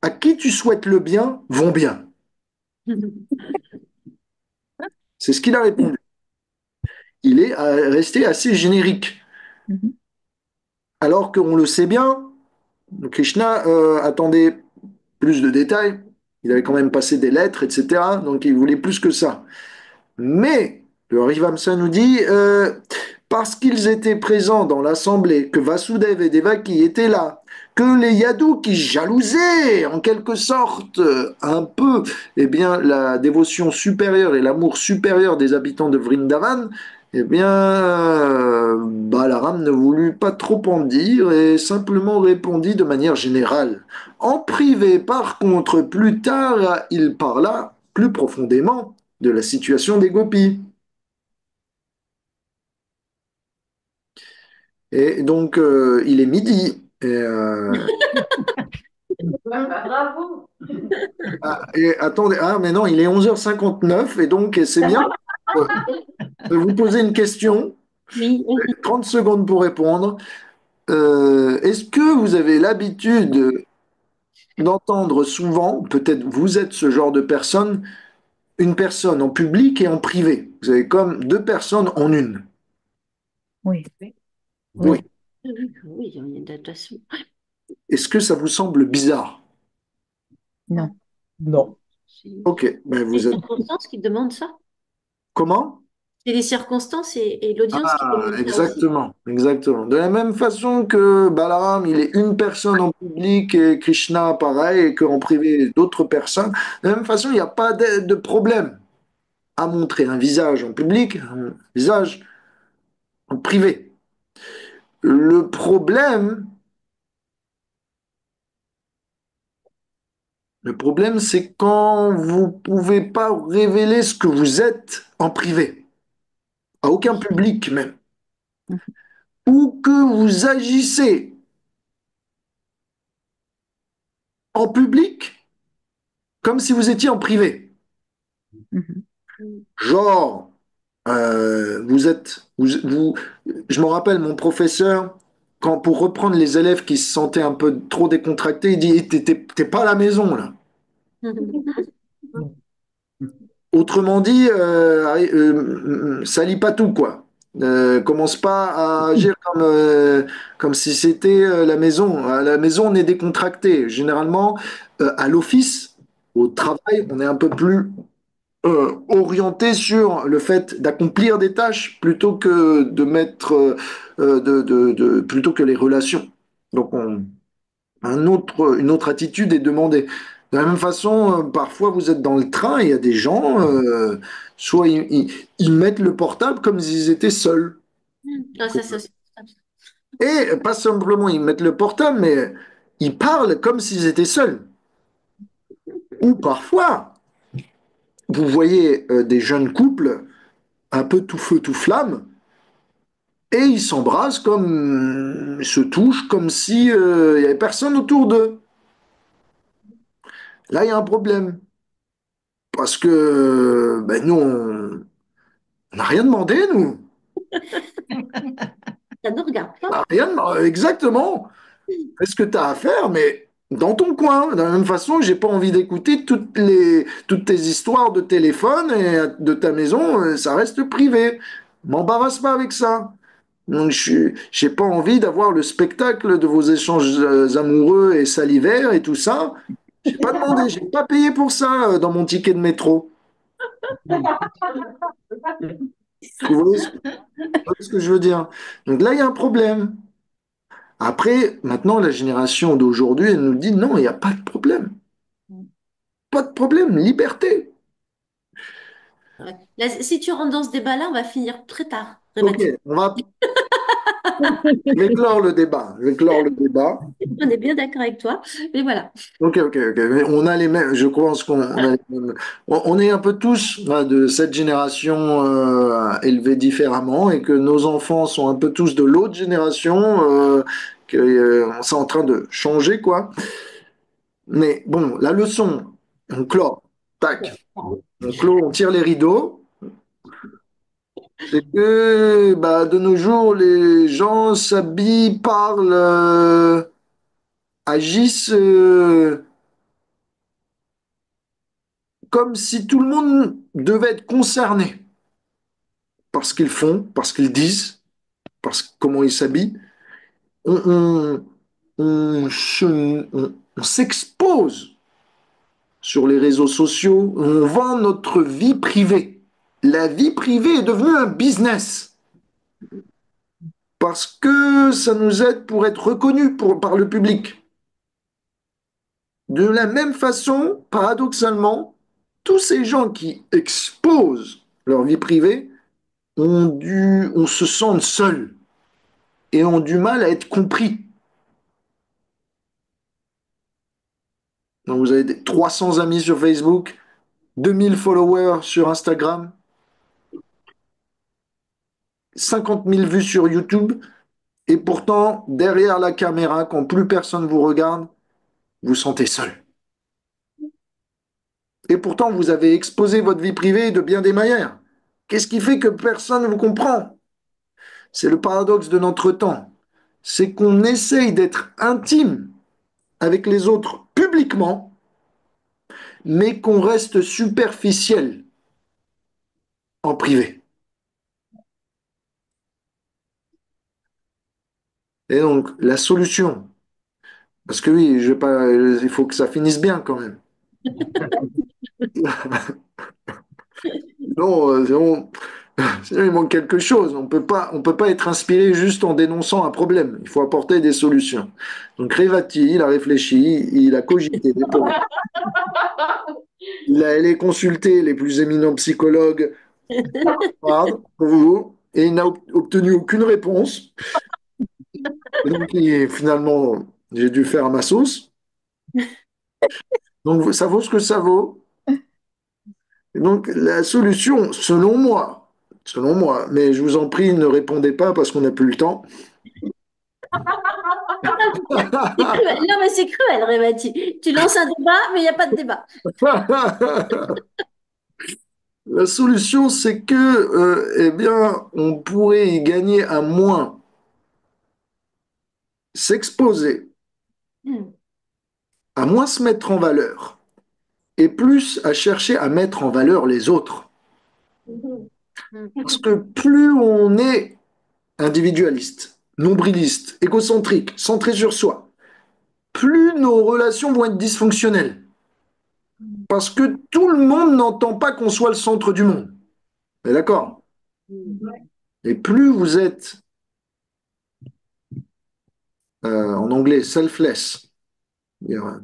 à qui tu souhaites le bien vont bien. C'est ce qu'il a répondu. Il est resté assez générique. Mhm. Alors qu'on le sait bien, Krishna attendait plus de détails. Il avait quand même passé des lettres, etc. Donc il voulait plus que ça. Mais le Rivamsa nous dit, parce qu'ils étaient présents dans l'assemblée, que Vasudev et Devaki étaient là, que les Yadus qui jalousaient en quelque sorte un peu eh bien, la dévotion supérieure et l'amour supérieur des habitants de Vrindavan, eh bien, Balaram ne voulut pas trop en dire et simplement répondit de manière générale. En privé, par contre, plus tard, il parla plus profondément de la situation des gopis. Et donc, il est midi. Bravo. Et attendez, ah, mais non, il est 11h59 et donc c'est bien. Euh, Je vais vous poser une question, Oui, 30 secondes pour répondre. Est-ce que vous avez l'habitude d'entendre souvent, peut-être vous êtes ce genre de personne, une personne en public et en privé? Vous avez comme deux personnes en une. Oui, Oui. oui, oui, oui, il y a une adaptation. Est-ce que ça vous semble bizarre? non. Non. C'est Ok, ben les vous êtes. circonstances qui demandent ça. Comment? C'est les circonstances et l'audience qui Ah, demandent ça aussi. exactement, exactement. De la même façon que Balaram, il est une personne en public et Krishna, pareil, et qu'en privé, d'autres personnes. De la même façon, il n'y a pas de problème à montrer un visage en public, un visage en privé. Le problème, le problème, c'est quand vous pouvez pas révéler ce que vous êtes en privé, à aucun public même, ou que vous agissez en public comme si vous étiez en privé. Mhm. Genre, je me rappelle mon professeur, quand pour reprendre les élèves qui se sentaient un peu trop décontractés, il dit, eh, t'es pas à la maison là. Autrement dit, salis pas tout quoi. Commence pas à agir comme si c'était la maison. À la maison, on est décontracté. Généralement, à l'office, au travail, on est un peu plus orienté sur le fait d'accomplir des tâches plutôt que de mettre, plutôt que les relations. Donc, une autre attitude est demandée. De la même façon, parfois vous êtes dans le train et il y a des gens, soit ils mettent le portable comme s'ils étaient seuls. Ah, ça, c'est- Et pas simplement ils mettent le portable, mais ils parlent comme s'ils étaient seuls. Ou parfois, vous voyez des jeunes couples un peu tout feu, tout flamme, et ils s'embrassent comme, se touchent comme si il y avait personne autour d'eux. Là, il y a un problème. Parce que ben, nous, on n'a rien demandé, nous. ça ne regarde On pas. n'a rien demandé. Exactement. Fais ce que tu as à faire, mais dans ton coin. De la même façon, j'ai pas envie d'écouter toutes tes histoires de téléphone et de ta maison. Ça reste privé. M'embarrasse pas avec ça. Donc, j'ai pas envie d'avoir le spectacle de vos échanges amoureux et salivaires et tout ça. J'ai pas demandé, j'ai pas payé pour ça dans mon ticket de métro. Vous voyez ce que je veux dire? Donc là, il y a un problème. Après, maintenant, la génération d'aujourd'hui, elle nous dit non, il n'y a pas de problème. Pas de problème, liberté. Ouais. Là, si tu rentres dans ce débat-là, on va finir très tard, Ok, Mathieu. je vais clore le débat. Je vais clore le débat. On est bien d'accord avec toi. Mais voilà. Ok. Mais on a les mêmes, je pense qu'on a les mêmes- on est un peu tous de cette génération élevés différemment et que nos enfants sont un peu tous de l'autre génération, que c'est en train de changer, quoi. Mais bon, la leçon, on clore, tac, on clôt, on tire les rideaux. C'est que bah, de nos jours, les gens s'habillent, parlent, agissent comme si tout le monde devait être concerné par ce qu'ils font, par ce qu'ils disent, comment ils s'habillent. On, on s'expose sur les réseaux sociaux, on vend notre vie privée. La vie privée est devenue un business parce que ça nous aide pour être reconnus par le public. De la même façon, paradoxalement, tous ces gens qui exposent leur vie privée on se sent seuls et ont du mal à être compris. Donc vous avez 300 amis sur Facebook, 2000 followers sur Instagram, 50 000 vues sur YouTube, et pourtant, derrière la caméra, quand plus personne vous regarde, vous sentez seul. Et pourtant, vous avez exposé votre vie privée de bien des manières. Qu'est-ce qui fait que personne ne vous comprend? C'est le paradoxe de notre temps. C'est qu'on essaye d'être intime avec les autres publiquement, mais qu'on reste superficiel en privé. Et donc, la solution, parce que oui, je vais pas, il faut que ça finisse bien quand même. Non, sinon, il manque quelque chose. On peut pas être inspiré juste en dénonçant un problème. Il faut apporter des solutions. Donc Revati, il a réfléchi, il a cogité pour il a allé consulter les plus éminents psychologues pour vous, et il n'a obtenu aucune réponse. Et donc finalement, j'ai dû faire à ma sauce. Donc ça vaut ce que ça vaut. Et donc la solution, selon moi, mais je vous en prie, ne répondez pas parce qu'on n'a plus le temps. C'est cruel. Non, mais c'est cruel, Révati. Tu lances un débat, mais il n'y a pas de débat. La solution, c'est que, eh bien, on pourrait y gagner à moins s'exposer, Hmm. à moins se mettre en valeur, et plus à chercher à mettre en valeur les autres. Hmm. Parce que plus on est individualiste, nombriliste, égocentrique, centré sur soi, plus nos relations vont être dysfonctionnelles. Parce que tout le monde n'entend pas qu'on soit le centre du monde. Vous êtes d'accord? Et plus vous êtes, en anglais, selfless, c'est-à-dire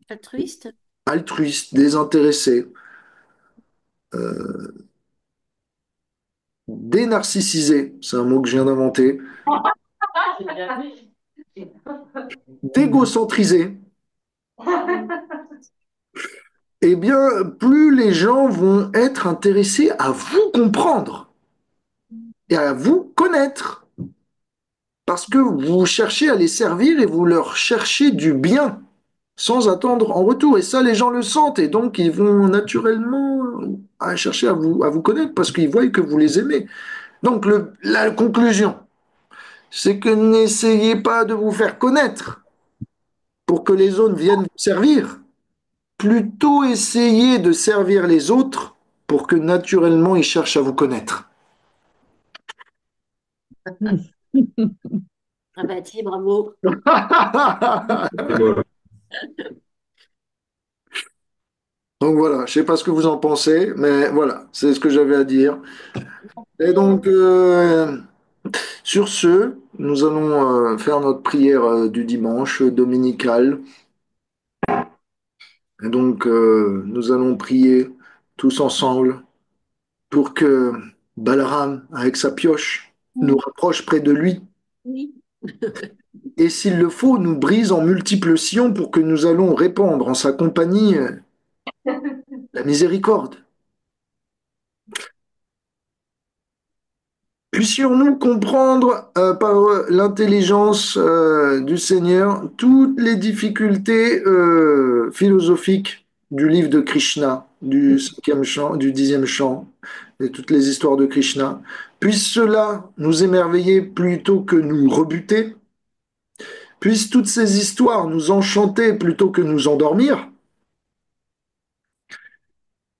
Altruiste? altruiste, désintéressé, euh, dénarcissisé, c'est un mot que je viens d'inventer, d'égocentrisé, eh bien, plus les gens vont être intéressés à vous comprendre et à vous connaître. Parce que vous cherchez à les servir et vous leur cherchez du bien sans attendre en retour. Et ça, les gens le sentent et donc ils vont naturellement chercher à vous connaître parce qu'ils voient que vous les aimez. Donc la conclusion, c'est que n'essayez pas de vous faire connaître pour que les autres viennent vous servir. Plutôt essayez de servir les autres pour que naturellement ils cherchent à vous connaître. Révati, bravo. Donc voilà, je sais pas ce que vous en pensez, mais voilà, c'est ce que j'avais à dire. Et donc, sur ce, nous allons faire notre prière du dimanche dominicale. Et donc, nous allons prier tous ensemble pour que Balaram, avec sa pioche, nous rapproche près de lui. Oui. Et s'il le faut, nous brise en multiples sillons pour que nous allons répandre en sa compagnie la miséricorde. Puissions-nous comprendre par l'intelligence du Seigneur toutes les difficultés philosophiques du livre de Krishna, du cinquième chant, du 10e chant, et toutes les histoires de Krishna. Puisse cela nous émerveiller plutôt que nous rebuter. Puissent toutes ces histoires nous enchanter plutôt que nous endormir.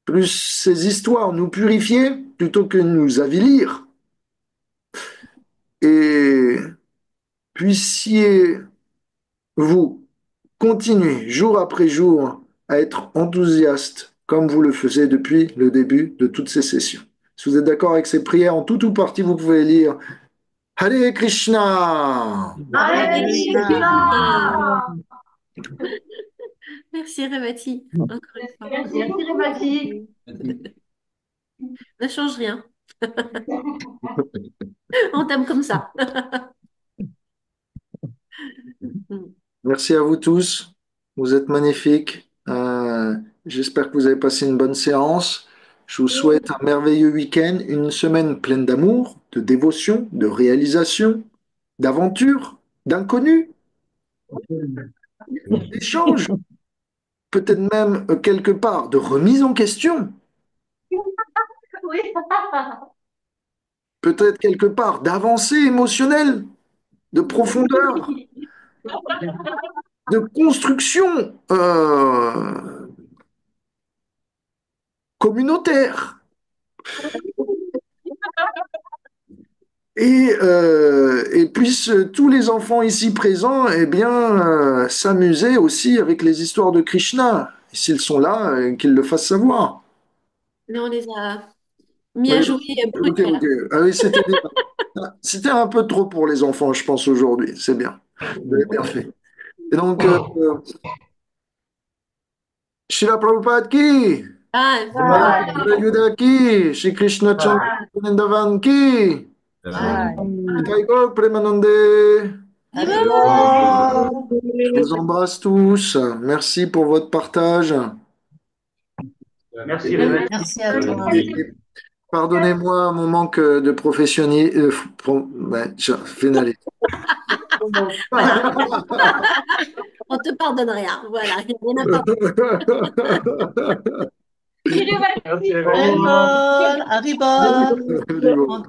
Puissent ces histoires nous purifier plutôt que nous avilir. Et puissiez-vous continuer jour après jour à être enthousiaste comme vous le faisiez depuis le début de toutes ces sessions. Si vous êtes d'accord avec ces prières, en tout ou partie, vous pouvez lire Hare Krishna. Hare Allez, Krishna. Krishna. Merci, Révati. Encore une fois. Merci, Révati. Ne change rien. On t'aime comme ça. Merci à vous tous. Vous êtes magnifiques. J'espère que vous avez passé une bonne séance. Je vous souhaite un merveilleux week-end, une semaine pleine d'amour, de dévotion, de réalisation, d'aventure, d'inconnus, d'échanges, peut-être même quelque part de remise en question, Oui. peut-être quelque part d'avancée émotionnelle, de profondeur, de construction communautaire. Et puissent tous les enfants ici présents eh bien, s'amuser aussi avec les histoires de Krishna. Et s'ils sont là, qu'ils le fassent savoir. Mais on les a mis Oui, à jouer ok, brut, là. ok. Ah oui, c'était un peu trop pour les enfants, je pense, aujourd'hui. C'est bien. Vous avez bien fait. Et donc, Srila Prabhupada ki, Ah, Yuda ki, Shri Krishna Chandra Vrindavan ki, Nitai Gaur Premanande. Je vous embrasse tous. Merci pour votre partage. Merci, Révèle. Merci à toi. Et pardonnez-moi mon manque de professionnalisme. Ouais, je vais aller. on te pardonne rien. Voilà, il n'y a rien à pardonner. Merci, Révèle. Haribol, Haribol. Allez, bon.